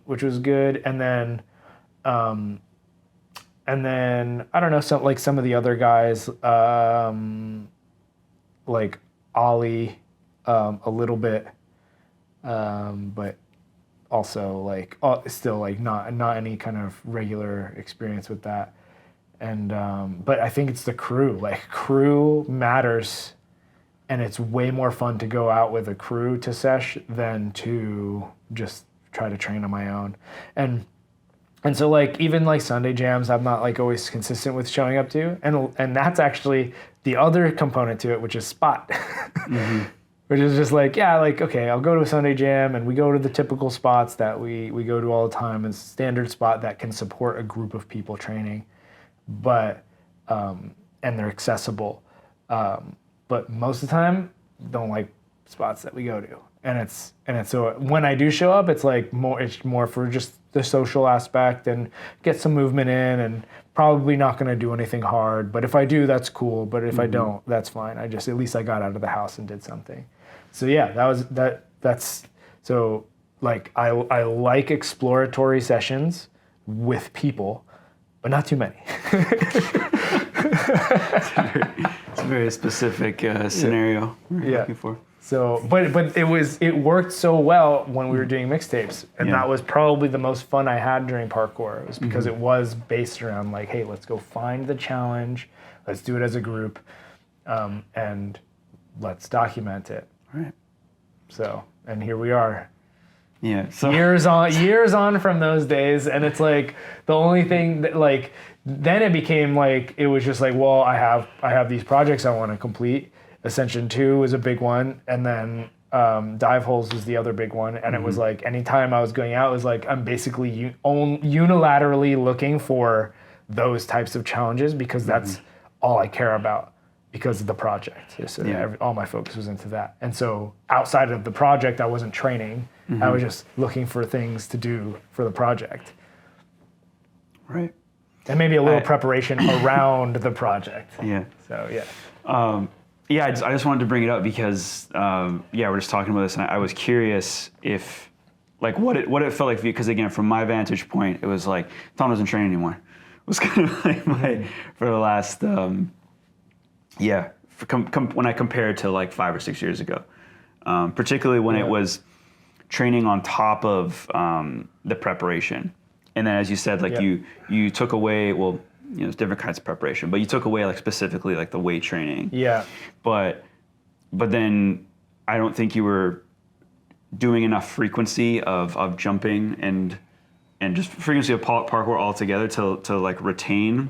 which was good. And then I don't know, some of the other guys, like Ollie, a little bit, but also like still like not any kind of regular experience with that. And but I think it's the crew. Like crew matters, and it's way more fun to go out with a crew to sesh than to just try to train on my own. And so like even like Sunday jams, I'm not like always consistent with showing up to, and that's actually the other component to it, which is spot, which is just like, yeah, like, okay, I'll go to a Sunday jam, and we go to the typical spots that we go to all the time, and standard spot that can support a group of people training, but and they're accessible, but most of the time don't like spots that we go to, and it's so when I do show up, it's more for just the social aspect and get some movement in, and probably not going to do anything hard, but if I do, that's cool, but if I don't, that's fine. At least I got out of the house and did something. So yeah, that's so like I like exploratory sessions with people, but not too many. It's a very specific scenario we're looking for. So, but it worked so well when we were doing mixtapes, and that was probably the most fun I had during parkour. It was because it was based around like, hey, let's go find the challenge, let's do it as a group, and let's document it. Right. So, and here we are. Yeah. So years on from those days, and it's like the only thing that like then it became like it was just like, well, I have these projects I want to complete. Ascension 2 was a big one, and then Dive Holes was the other big one, and it was like anytime I was going out, it was like I'm basically unilaterally looking for those types of challenges because that's all I care about because of the project. So all my focus was into that. And so outside of the project, I wasn't training. I was just looking for things to do for the project. Right. And maybe a little preparation around the project. Yeah. So, yeah. I just wanted to bring it up because, we're just talking about this, and I was curious if, like, what it felt like for you. Because again, from my vantage point, it was like Tom doesn't train anymore. It was kind of like for the last, when I compared to like 5 or 6 years ago, particularly when it was training on top of the preparation, and then as you said, like you took away there's different kinds of preparation, but you took away like specifically like the weight training. Yeah. But then I don't think you were doing enough frequency of jumping and just frequency of parkour altogether to like retain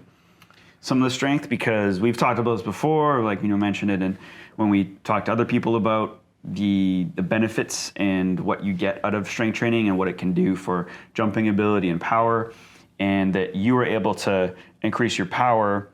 some of the strength, because we've talked about this before, like, mentioned it, and when we talked to other people about the benefits and what you get out of strength training and what it can do for jumping ability and power, and that you were able to increase your power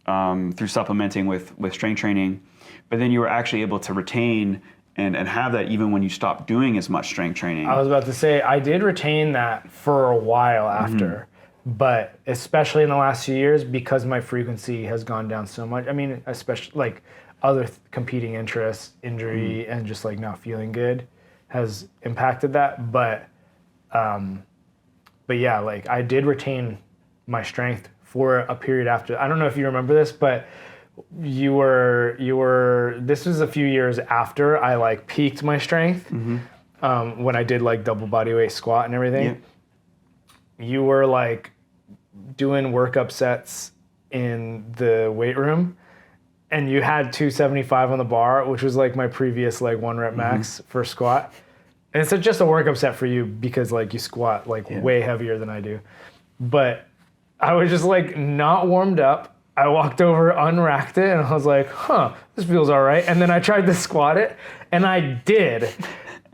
through supplementing with strength training, but then you were actually able to retain and have that even when you stopped doing as much strength training. I was about to say, I did retain that for a while after, but especially in the last few years, because my frequency has gone down so much. I mean, especially like other competing interests, injury, and just like not feeling good has impacted that. But yeah, like I did retain my strength for a period after. I don't know if you remember this, but you were this was a few years after I like peaked my strength, when I did like double body weight squat and everything. You were like doing workup sets in the weight room, and you had 275 on the bar, which was like my previous like 1 rep max for squat. And it's just a workup set for you because like you squat like way heavier than I do. But I was just like not warmed up. I walked over, unracked it, and I was like, this feels all right. And then I tried to squat it, and I did.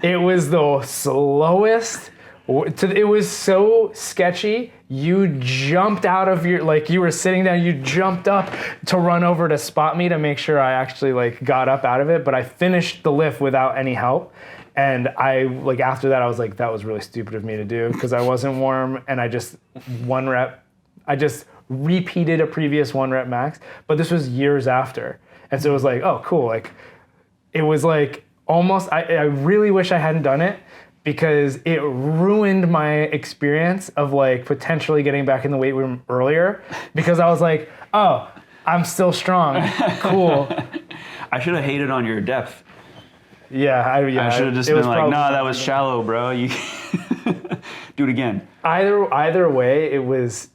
It was the slowest. It was so sketchy. You jumped out of you were sitting down, you jumped up to run over to spot me to make sure I actually like got up out of it. But I finished the lift without any help. And I like after that, I was like, that was really stupid of me to do because I wasn't warm, and I just repeated a previous 1 rep max, but this was years after. And so it was like, oh, cool. Like, it was like almost, I really wish I hadn't done it because it ruined my experience of like potentially getting back in the weight room earlier because I was like, oh, I'm still strong. Cool. I should have hated on your depth. Yeah, I should have just been like, nah, that was shallow, bro. You do it again. Either way, it was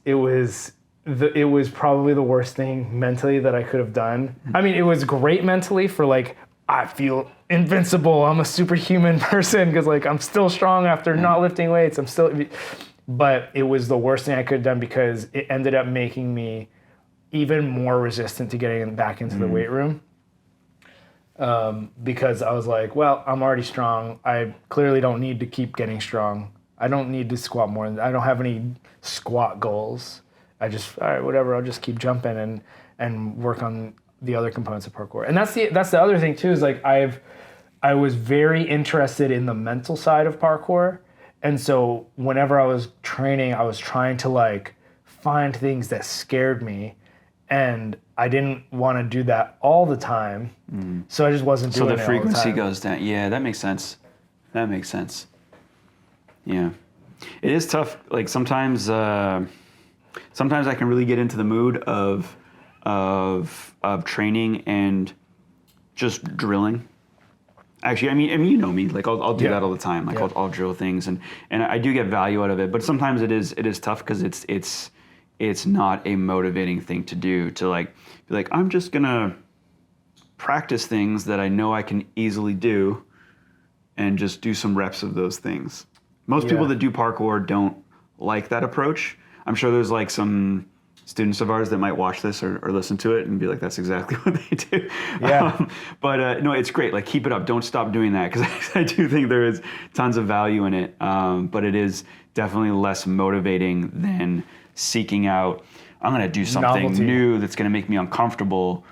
probably the worst thing mentally that I could have done. I mean, it was great mentally for like, I feel invincible. I'm a superhuman person because like I'm still strong after not lifting weights. But it was the worst thing I could have done because it ended up making me even more resistant to getting back into the weight room. Because I was like, well, I'm already strong. I clearly don't need to keep getting strong. I don't need to squat more. I don't have any squat goals. All right, whatever. I'll just keep jumping and work on the other components of parkour. And that's the other thing too, is like I was very interested in the mental side of parkour. And so whenever I was training, I was trying to like find things that scared me, and I didn't want to do that all the time. So I just wasn't doing it all the time. So the frequency goes down. Yeah, that makes sense. Yeah. It is tough. Like sometimes I can really get into the mood of training and just drilling. Actually, I mean, you know me. Like, I'll do that all the time. Like, Yeah. I'll drill things, and I do get value out of it. But sometimes it is tough because it's not a motivating thing to do. To like be like, I'm just gonna practice things that I know I can easily do, and just do some reps of those things. Most people that do parkour don't like that approach. I'm sure there's like some students of ours that might watch this or listen to it and be like, that's exactly what they do. Yeah. But no, it's great. Like, keep it up. Don't stop doing that, because I do think there is tons of value in it. But it is definitely less motivating than seeking out, I'm going to do something Novelty. new that's going to make me uncomfortable.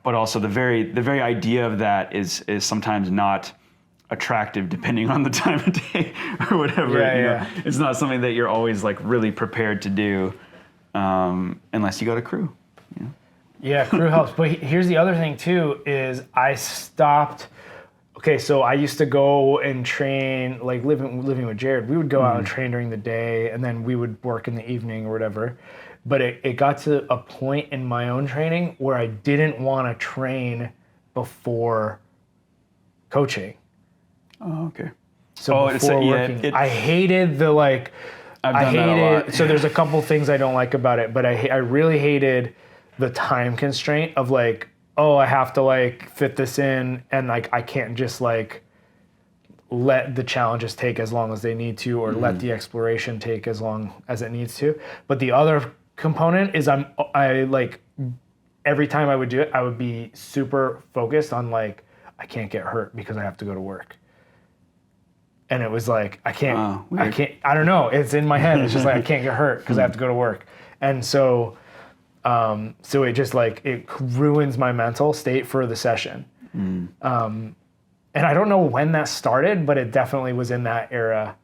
But also the very idea of that is sometimes not attractive depending on the time of day or whatever. You know, it's not something that you're always like really prepared to do. Unless you got a crew. You know? Yeah, crew helps. But here's the other thing too, is I stopped. Okay, so I used to go and train, like living with Jared. We would go out and train during the day, and then we would work in the evening or whatever. But it got to a point in my own training where I didn't want to train before coaching. Oh, okay. So before working, I hated the like. I hated that a lot. So there's a couple things I don't like about it, but I really hated the time constraint of like, oh, I have to like fit this in, and like I can't just like let the challenges take as long as they need to, or let the exploration take as long as it needs to. But the other component is I like every time I would do it, I would be super focused on like, I can't get hurt because I have to go to work. And it was like, I don't know. It's in my head. It's just like, I can't get hurt because I have to go to work. And so it just like, it ruins my mental state for the session. And I don't know when that started, but it definitely was in that era.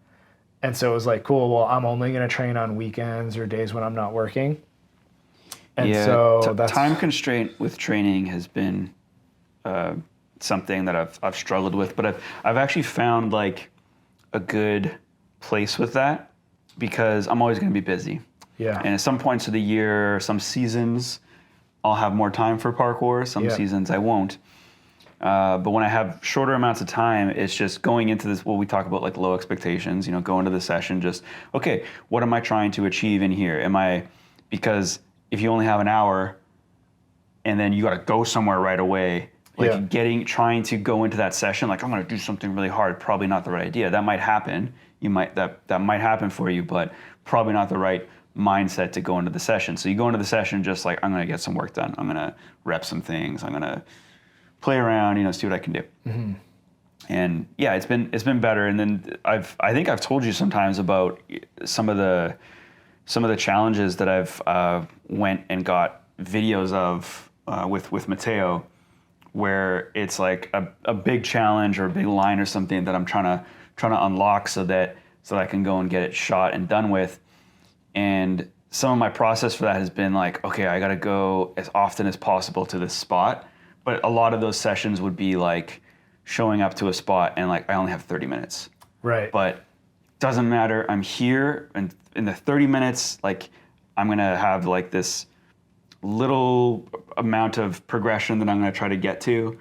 And so it was like, cool, well, I'm only going to train on weekends or days when I'm not working. And so that's time constraint with training has been something that I've struggled with, but I've actually found like a good place with that, because I'm always going to be busy. Yeah. And at some points of the year, some seasons, I'll have more time for parkour. Some seasons I won't. But when I have shorter amounts of time, it's just going into this, what we talk about, like low expectations, you know, go into the session, just, okay, what am I trying to achieve in here? Because if you only have an hour and then you got to go somewhere right away, like trying to go into that session, like I'm going to do something really hard, probably not the right idea. That might happen. That might happen for you, but probably not the right mindset to go into the session. So you go into the session just like, I'm going to get some work done. I'm going to rep some things. I'm going to play around, you know, see what I can do. And yeah, it's been better. And then I think I've told you sometimes about some of the challenges that I've went and got videos of with Mateo, where it's like a big challenge or a big line or something that I'm trying to unlock so that I can go and get it shot and done with. And some of my process for that has been like, okay, I got to go as often as possible to this spot. But a lot of those sessions would be like showing up to a spot and like, I only have 30 minutes. Right. But doesn't matter. I'm here, and in the 30 minutes, like I'm going to have like this little amount of progression that I'm going to try to get to.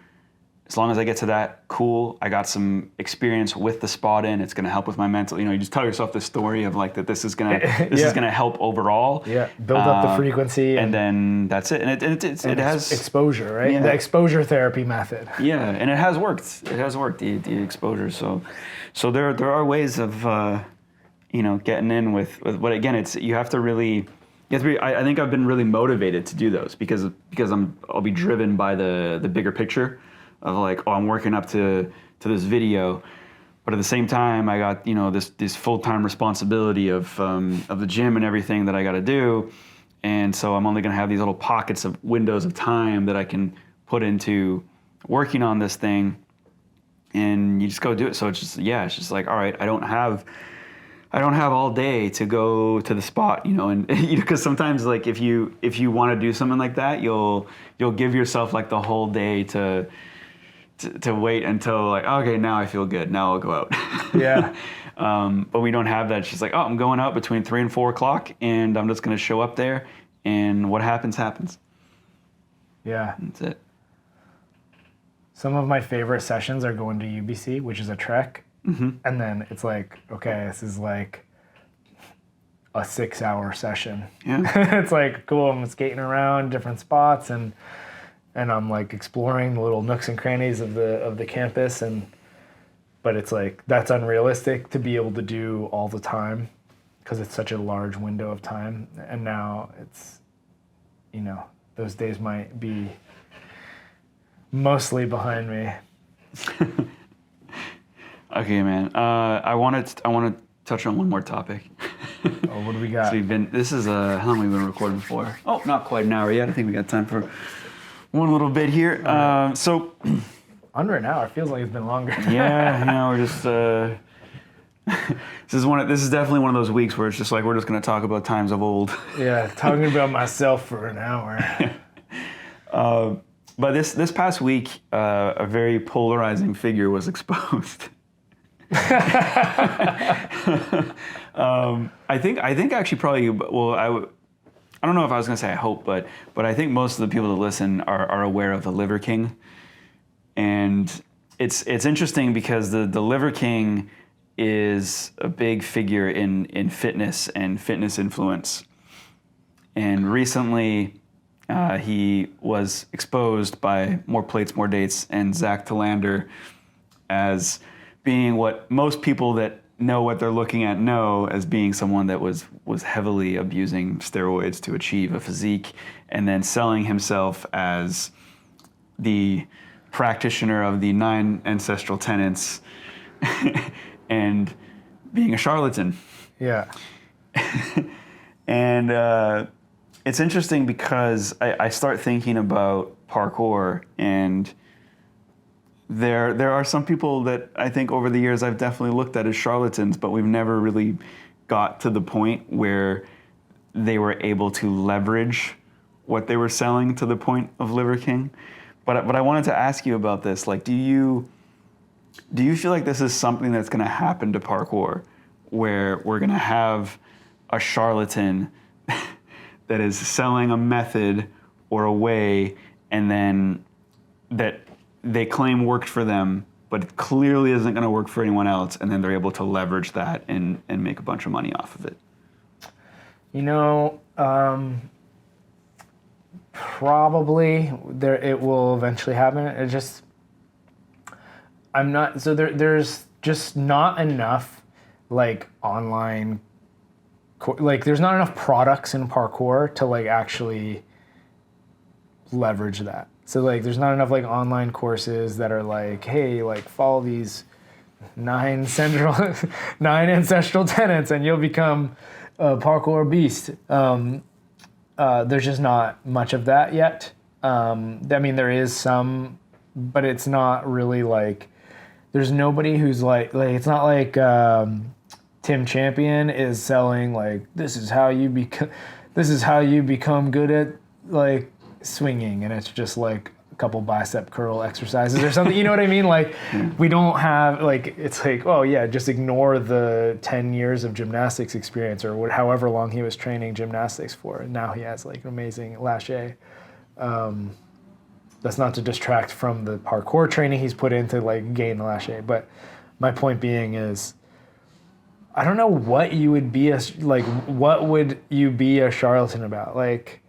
As long as I get to that, cool. I got some experience with the spot in. It's going to help with my mental. You know, you just tell yourself this story of like that. This is going to help overall. Yeah. Build up the frequency, and then that's it. And it has exposure, right? Yeah. The exposure therapy method. Yeah, and it has worked. It has worked, the exposure. So there are ways of getting in with what, again, it's you have to really. I think I've been really motivated to do those because I'll be driven by the bigger picture of like, oh, I'm working up to this video, but at the same time I got this full-time responsibility of the gym and everything that I got to do, and so I'm only going to have these little pockets of windows of time that I can put into working on this thing, and you just go do it. So it's just like, all right, I don't have all day to go to the spot, and because sometimes like if you want to do something like that, you'll give yourself like the whole day to wait until like, okay, now I feel good, now I'll go out. Yeah. But we don't have that. It's just like, oh, I'm going out between 3 and 4 o'clock, and I'm just going to show up there, and what happens. Yeah. That's it. some of my favorite sessions are going to UBC, which is a trek. And then it's like, okay, this is like a 6-hour session. Yeah. It's like, cool, I'm skating around different spots and I'm like exploring the little nooks and crannies of the campus, but it's like, that's unrealistic to be able to do all the time because it's such a large window of time. And now it's, you know, those days might be mostly behind me. Okay, man. I want to touch on one more topic. Oh, what do we got? So this is how long have we been recording for? Oh, not quite an hour yet. I think we got time for one little bit here. So under an hour. Feels like it's been longer. yeah, you know, we're just this is definitely one of those weeks where it's just like we're just going to talk about times of old. Yeah, talking about myself for an hour. But this past week, a very polarizing figure was exposed. I think actually probably, well, I don't know if I was going to say I hope, but I think most of the people that listen are aware of the Liver King. And it's interesting because the Liver King is a big figure in fitness and fitness influence. And recently, he was exposed by More Plates, More Dates and Zach Talander as being what most people that know what they're looking at know as being someone that was heavily abusing steroids to achieve a physique and then selling himself as the practitioner of the 9 ancestral tenets and being a charlatan. Yeah. And it's interesting because I start thinking about parkour, and there are some people that I think over the years I've definitely looked at as charlatans, but we've never really got to the point where they were able to leverage what they were selling to the point of Liver King. But I wanted to ask you about this. Like, do you feel like this is something that's going to happen to parkour, where we're going to have a charlatan that is selling a method or a way, and then that they claim worked for them, but it clearly isn't going to work for anyone else, and then they're able to leverage that and make a bunch of money off of it? You know, probably it will eventually happen. It just, I'm not, so there's just not enough like online, like there's not enough products in parkour to like actually leverage that. So like there's not enough like online courses that are like, hey, like follow these 9 ancestral tenets and you'll become a parkour beast. There's just not much of that yet. I mean, there is some, but it's not really like, there's nobody who's like it's not like Tim Champion is selling like, this is how you become good at like swinging, and it's just like a couple bicep curl exercises or something. You know what I mean? Like we don't have like, it's like, oh yeah, just ignore the 10 years of gymnastics experience or however long he was training gymnastics for, and now he has like an amazing lache. That's not to distract from the parkour training he's put in to like gain the lache, but my point being is, I don't know what you would be what would you be a charlatan about? Like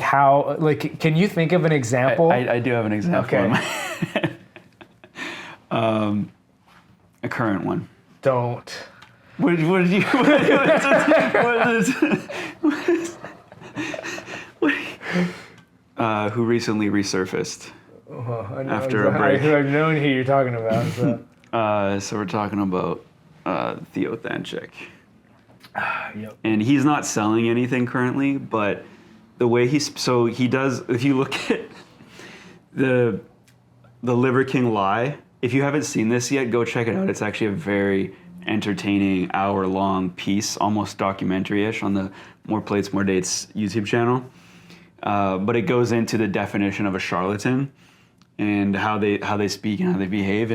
how, like, can you think of an example? I do have an example. Okay. A current one. Don't. What did you? Who recently resurfaced after a break? I've known who you're talking about. So we're talking about Theo Thanchik. Yep. And he's not selling anything currently, but the way he does, if you look at the Liver King Lie, if you haven't seen this yet, go check it out. It's actually a very entertaining hour-long piece, almost documentary-ish, on the More Plates, More Dates YouTube channel. But it goes into the definition of a charlatan and how they speak and how they behave,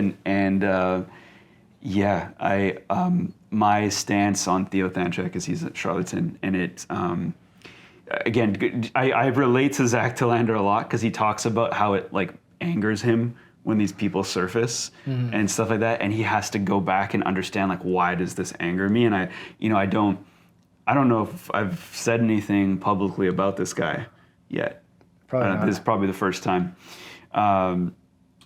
my stance on Theo Thanchik is he's a charlatan, and it again, I relate to Zach Talander a lot because he talks about how it like angers him when these people surface and stuff like that, and he has to go back and understand like, why does this anger me? And I don't know if I've said anything publicly about this guy yet. Probably not. This is probably the first time,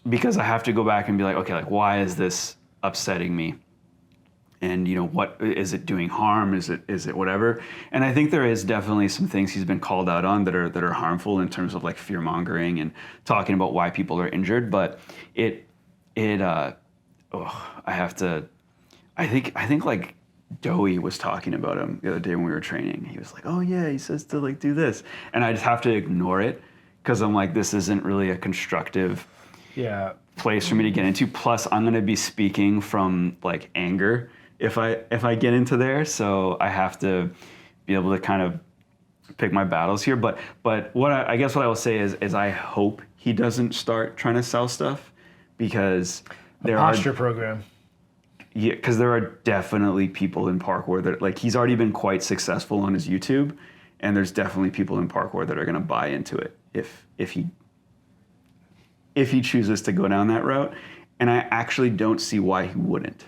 because I have to go back and be like, okay, like why is this upsetting me? And what is it doing harm? Is it whatever? And I think there is definitely some things he's been called out on that are harmful in terms of like fear mongering and talking about why people are injured. But I think like Doey was talking about him the other day when we were training. He was like, oh yeah, he says to like do this, and I just have to ignore it because I'm like, this isn't really a constructive place for me to get into. Plus, I'm going to be speaking from like anger if I get into there, so I have to be able to kind of pick my battles here. But what I guess what I will say is I hope he doesn't start trying to sell stuff, because there posture program. Yeah, because there are definitely people in parkour that like he's already been quite successful on his YouTube, and there's definitely people in parkour that are going to buy into it if he chooses to go down that route, and I actually don't see why he wouldn't.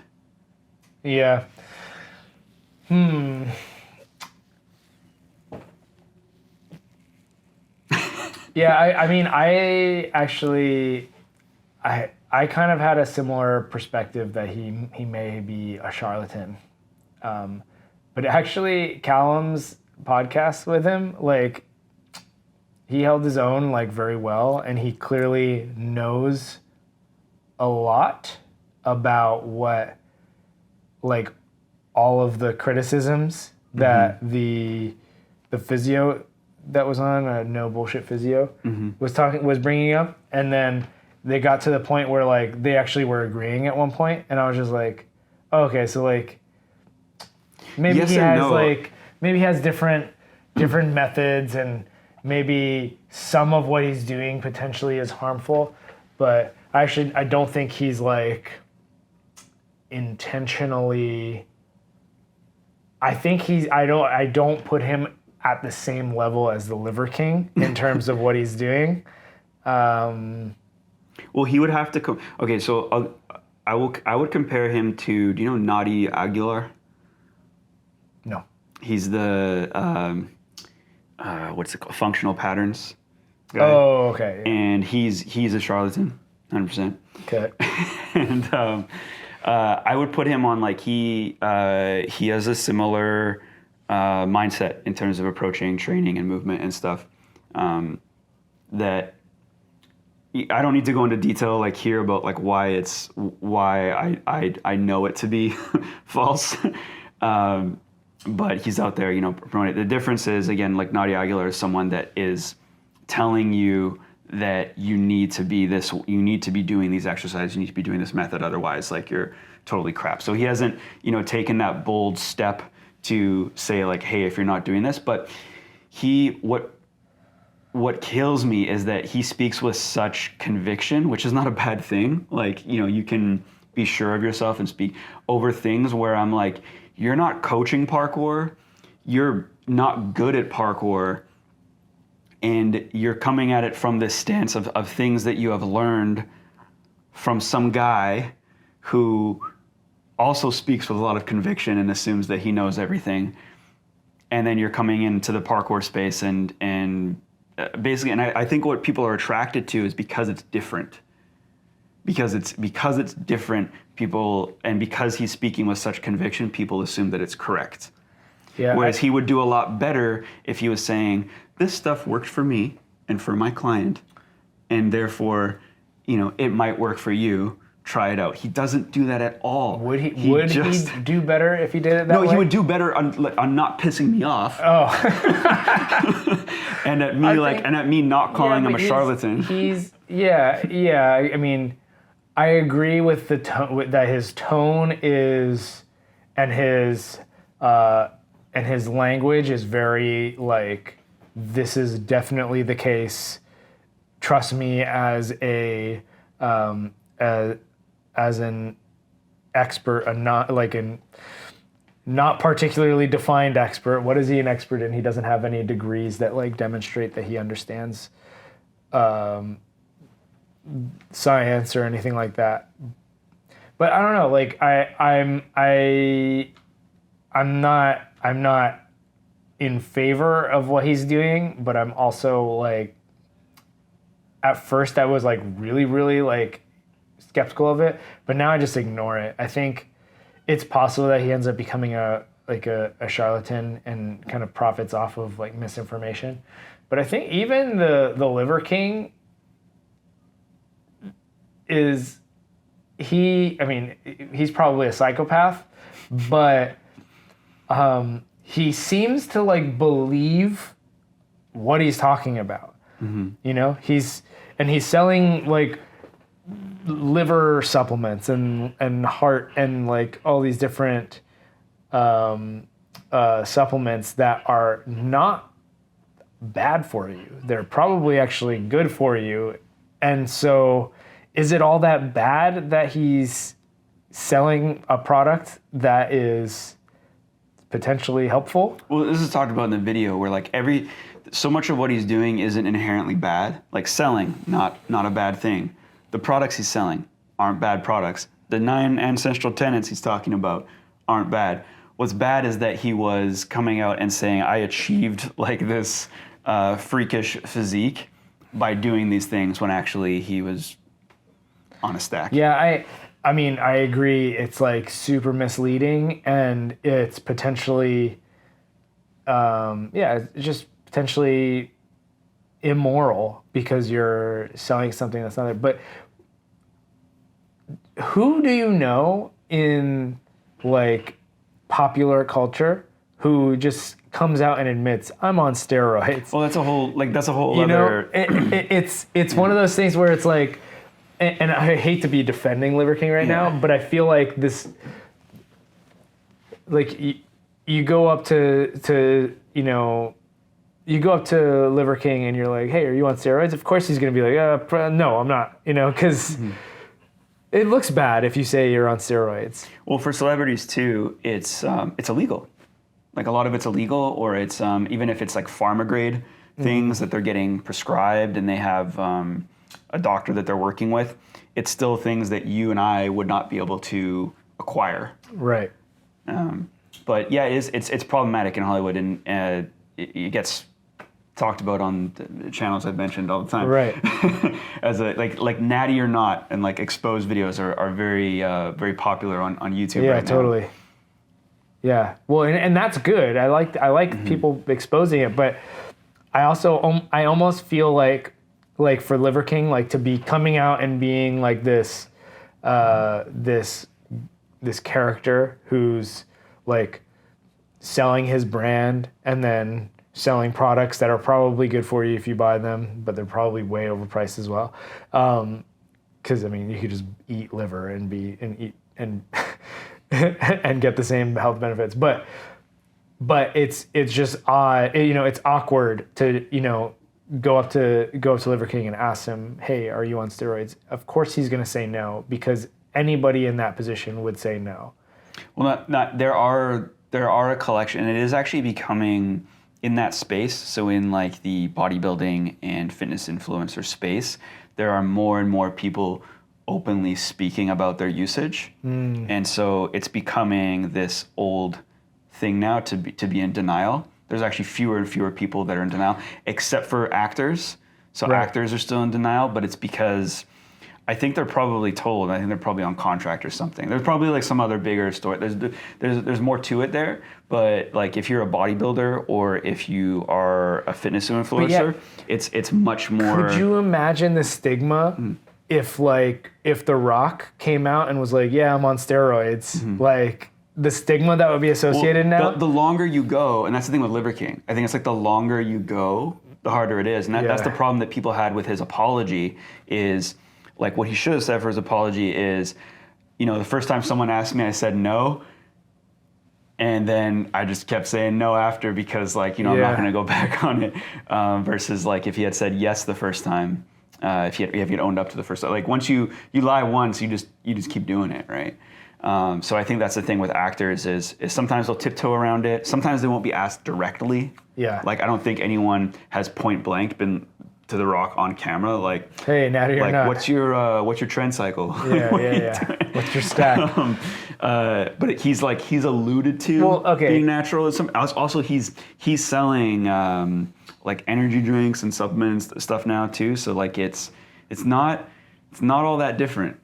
Yeah. Yeah, I mean, I kind of had a similar perspective that he may be a charlatan. But actually, Callum's podcast with him, like, he held his own, like, very well, and he clearly knows a lot about what, like, all of the criticisms that the physio that was on No Bullshit Physio was bringing up, and then they got to the point where like they actually were agreeing at one point, and I was just like, oh, okay, so like maybe yes he has no. like maybe he has different methods, and maybe some of what he's doing potentially is harmful, but I don't think he's like intentionally. I think I don't put him at the same level as the Liver King in terms of what he's doing. Well, he would have to okay, so I would compare him to, do you know Nadi Aguilar? No. He's the what's it called? Functional patterns guy. Oh, okay. Yeah. And he's a charlatan, 100%. Okay. And I would put him on like he has a similar mindset in terms of approaching training and movement and stuff. That I don't need to go into detail like here about like why I know it to be false. But he's out there, promoting it. The difference is, again, like Nadia Aguilar is someone that is telling you that you need to be doing these exercises, you need to be doing this method, otherwise like you're totally crap. So he hasn't, taken that bold step to say like, hey, if you're not doing this, but what kills me is that he speaks with such conviction, which is not a bad thing. Like, you can be sure of yourself and speak over things where I'm like, you're not coaching parkour, you're not good at parkour, and you're coming at it from this stance of things that you have learned from some guy who also speaks with a lot of conviction and assumes that he knows everything. And then you're coming into the parkour space and basically, and I think what people are attracted to is because it's different. Because it's different, people, and because he's speaking with such conviction, people assume that it's correct. Yeah. Whereas he would do a lot better if he was saying, this stuff worked for me and for my client, and therefore, it might work for you. Try it out. He doesn't do that at all. Would he do better if he did it that way? No, he would do better on not pissing me off. Oh. and at me not calling him a charlatan. I mean, I agree with the tone, that his tone is, and his language is very like, this is definitely the case. Trust me, as an expert, not particularly defined expert. What is he an expert in? He doesn't have any degrees that like demonstrate that he understands science or anything like that. But I don't know. Like I'm not in favor of what he's doing, but I'm also like, at first I was like really, really like skeptical of it, but now I just ignore it. I think it's possible that he ends up becoming a charlatan and kind of profits off of like misinformation. But I think even the Liver King he's probably a psychopath, but he seems to like believe what he's talking about. Mm-hmm. You know, he's selling like liver supplements and heart and like all these different supplements that are not bad for you. They're probably actually good for you. And so is it all that bad that he's selling a product that is potentially helpful? Well, this is talked about in the video where like so much of what he's doing isn't inherently bad. Like selling, not a bad thing. The products he's selling aren't bad products. The 9 ancestral tenets he's talking about aren't bad. What's bad is that he was coming out and saying, I achieved like this freakish physique by doing these things when actually he was on a stack. Yeah, I mean, I agree. It's like super misleading, and it's potentially, it's just potentially immoral because you're selling something that's not there. But who do you know in like popular culture who just comes out and admits I'm on steroids? Well, that's a whole You know, other. it's one of those things where it's like, and I hate to be defending Liver King right now, but I feel like this, like you go up to you go up to Liver King and you're like, hey, are you on steroids? Of course he's gonna be like, no, I'm not, because it looks bad if you say you're on steroids. Well, for celebrities too, it's illegal. Like a lot of it's illegal, or it's even if it's like pharma grade things that they're getting prescribed and they have a doctor that they're working with, it's still things that you and I would not be able to acquire. Right. But yeah, it's problematic in Hollywood, and it gets talked about on the channels I've mentioned all the time. Right. As a like Natty or Not and like exposed videos are very very popular on YouTube right now. Yeah, totally. Yeah. Well, and that's good. I like people exposing it, but I also I almost feel like for Liver King, like to be coming out and being like this character who's like selling his brand and then selling products that are probably good for you if you buy them, but they're probably way overpriced as well. Because I mean, you could just eat liver and eat and get the same health benefits, but it's just odd. It's awkward to go up to Liver King and ask him, hey, are you on steroids? Of course he's going to say no, because anybody in that position would say no. Well, there are a collection, and it is actually becoming in that space. So in like the bodybuilding and fitness influencer space, there are more and more people openly speaking about their usage. And so it's becoming this old thing now to be in denial. There's actually fewer and fewer people that are in denial, except for actors. So Right. Actors are still in denial, but it's because I think they're probably told. I think they're probably on contract or something. There's probably like some other bigger story. There's more to it there. But like if you're a bodybuilder or if you are a fitness influencer, it's much more. Could you imagine the stigma if The Rock came out and was like, yeah, I'm on steroids, like the stigma that would be associated now? The longer you go, and that's the thing with Liver King. I think it's like the longer you go, the harder it is. And that's the problem that people had with his apology is, like what he should have said for his apology is, the first time someone asked me, I said no. And then I just kept saying no after because I'm not going to go back on it. Versus like if he had said yes the first time, if he had owned up to the first time. Like once you lie once, you just keep doing it, right? So I think that's the thing with actors is sometimes they'll tiptoe around it. Sometimes they won't be asked directly. Yeah. Like I don't think anyone has point blank been to the rock on camera, like, hey, natty or like not. what's your trend cycle? Yeah, What are you yeah. doing? What's your stack? But he's alluded to being natural. Also, he's selling like energy drinks and supplements stuff now too. So like it's not all that different.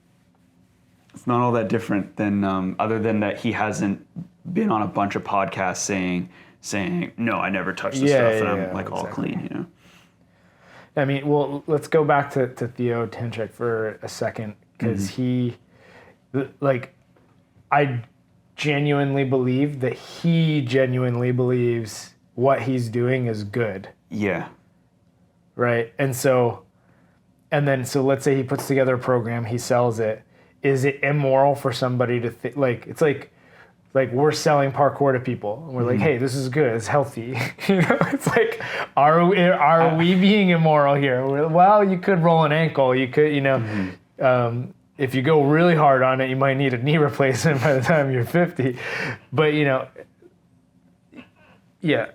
It's not all that different than other than that he hasn't been on a bunch of podcasts saying no, I never touched this stuff and I'm like all clean, you know. I mean, well, let's go back to Theo Tenchek for a second, because I genuinely believe that he genuinely believes what he's doing is good. Yeah. Right? And so let's say he puts together a program, he sells it. Is it immoral for somebody to think, like, it's like we're selling parkour to people. And we're like, hey, this is good. It's healthy. You know, it's like, are we being immoral here? Well, you could roll an ankle. You could, you know, if you go really hard on it, you might need a knee replacement by the time you're 50. But, you know, yeah,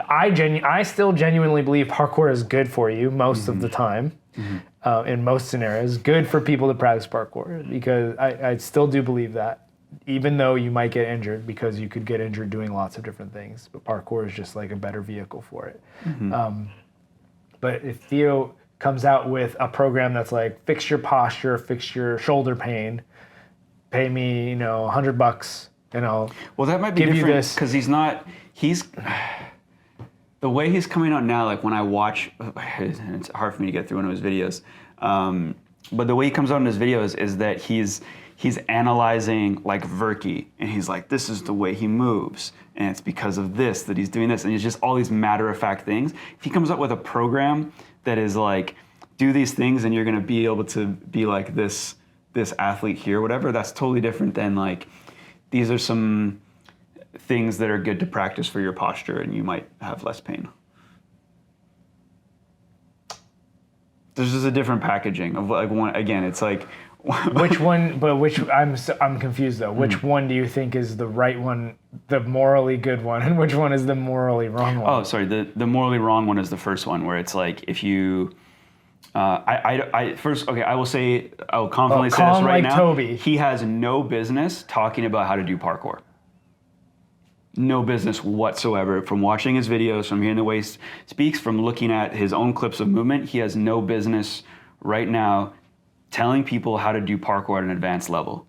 I still genuinely believe parkour is good for you most of the time. In most scenarios, good for people to practice parkour, because I still do believe that. Even though you might get injured, because you could get injured doing lots of different things, but parkour is just like a better vehicle for it. But if Theo comes out with a program that's like, fix your posture, fix your shoulder pain, pay me, you know, $100, and I'll that might be give different, you this. because the way he's coming out now, like when I watch, it's hard for me to get through one of his videos, but the way he comes out in his videos is that he's analyzing like Verki, and he's like, this is the way he moves, and it's because of this that he's doing this, and it's just all these matter-of-fact things. If he comes up with a program that is like, do these things and you're gonna be able to be like this athlete here, whatever, that's totally different than like, these are some things that are good to practice for your posture and you might have less pain. There's just a different packaging of like one, again, it's like, I'm confused though. Which one do you think is the right one, the morally good one, and which one is the morally wrong one? Oh, sorry. The morally wrong one is the first one, where it's like, if you, I will confidently say this right now. Toby. He has no business talking about how to do parkour. No business whatsoever. From watching his videos, from hearing the way he speaks, from looking at his own clips of movement, he has no business right now telling people how to do parkour at an advanced level.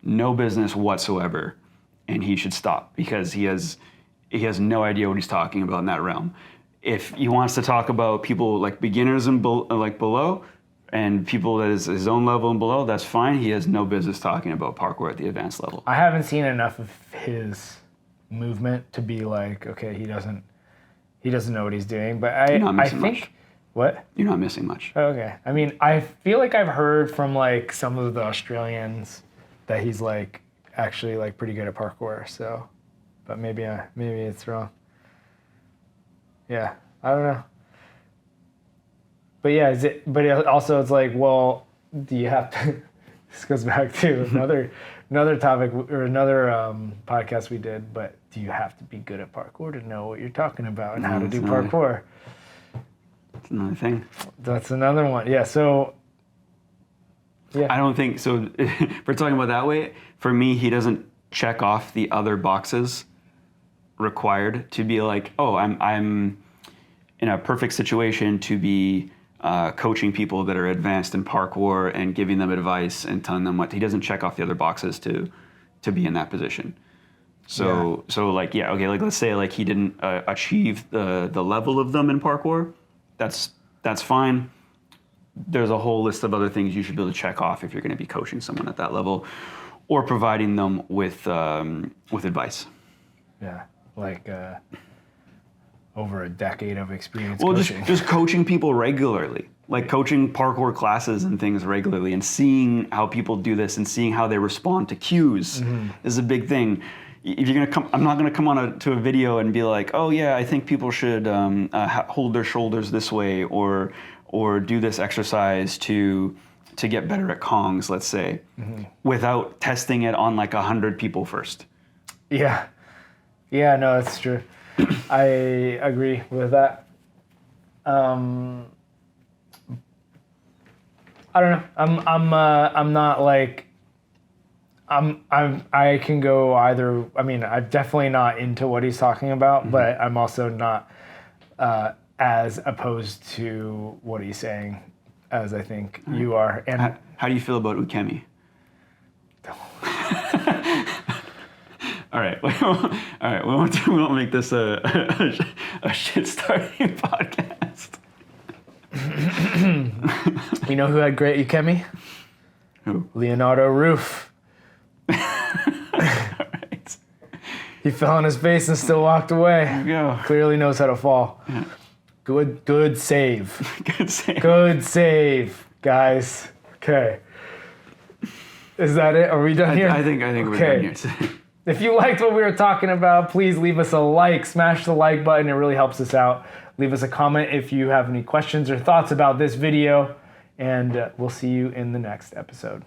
No business whatsoever. And he should stop, because he has no idea what he's talking about in that realm. If he wants to talk about people like beginners and below, and people that is his own level and below, that's fine. He has no business talking about parkour at the advanced level. I haven't seen enough of his movement to be like, okay, he doesn't know what he's doing. But I think much. What? You're not missing much. Okay. I mean, I feel like I've heard from like some of the Australians that he's like actually like pretty good at parkour. So, but maybe it's wrong. Yeah, I don't know. But yeah, also it's like, well, do you have to? This goes back to another topic or another podcast we did. But do you have to be good at parkour to know what you're talking about and how to do parkour? That's another thing. That's another one. Yeah. So. Yeah. I don't think so. If we're talking about that way, for me, he doesn't check off the other boxes required to be like, oh, I'm in a perfect situation to be coaching people that are advanced in parkour and giving them advice and telling them what. He doesn't check off the other boxes to be in that position. So like, yeah, okay, like let's say like he didn't achieve the level of them in parkour. That's fine. There's a whole list of other things you should be able to check off if you're going to be coaching someone at that level, or providing them with advice. Yeah, like over a decade of experience. Well, coaching. just coaching people regularly, like coaching parkour classes and things regularly, and seeing how people do this and seeing how they respond to cues is a big thing. If you're gonna come, I'm not gonna come on to a video and be like, oh yeah, I think people should hold their shoulders this way, or do this exercise to get better at Kongs, let's say, without testing it on like 100 people first. Yeah, no, that's true. I agree with that. I don't know. I'm not like. I can go either. I mean, I'm definitely not into what he's talking about, but I'm also not as opposed to what he's saying as I think you are. And how do you feel about ukemi? All right. All right. We won't make this a shit starting podcast. You know who had great ukemi? Who? Leonardo Roof. Right. He fell on his face and still walked away. There you go. Clearly knows how to fall. Yeah. Good save. Good save. Good save, guys. Okay. Is that it? Are we done here? I think we're done here. If you liked what we were talking about, please leave us a like. Smash the like button. It really helps us out. Leave us a comment if you have any questions or thoughts about this video. And we'll see you in the next episode.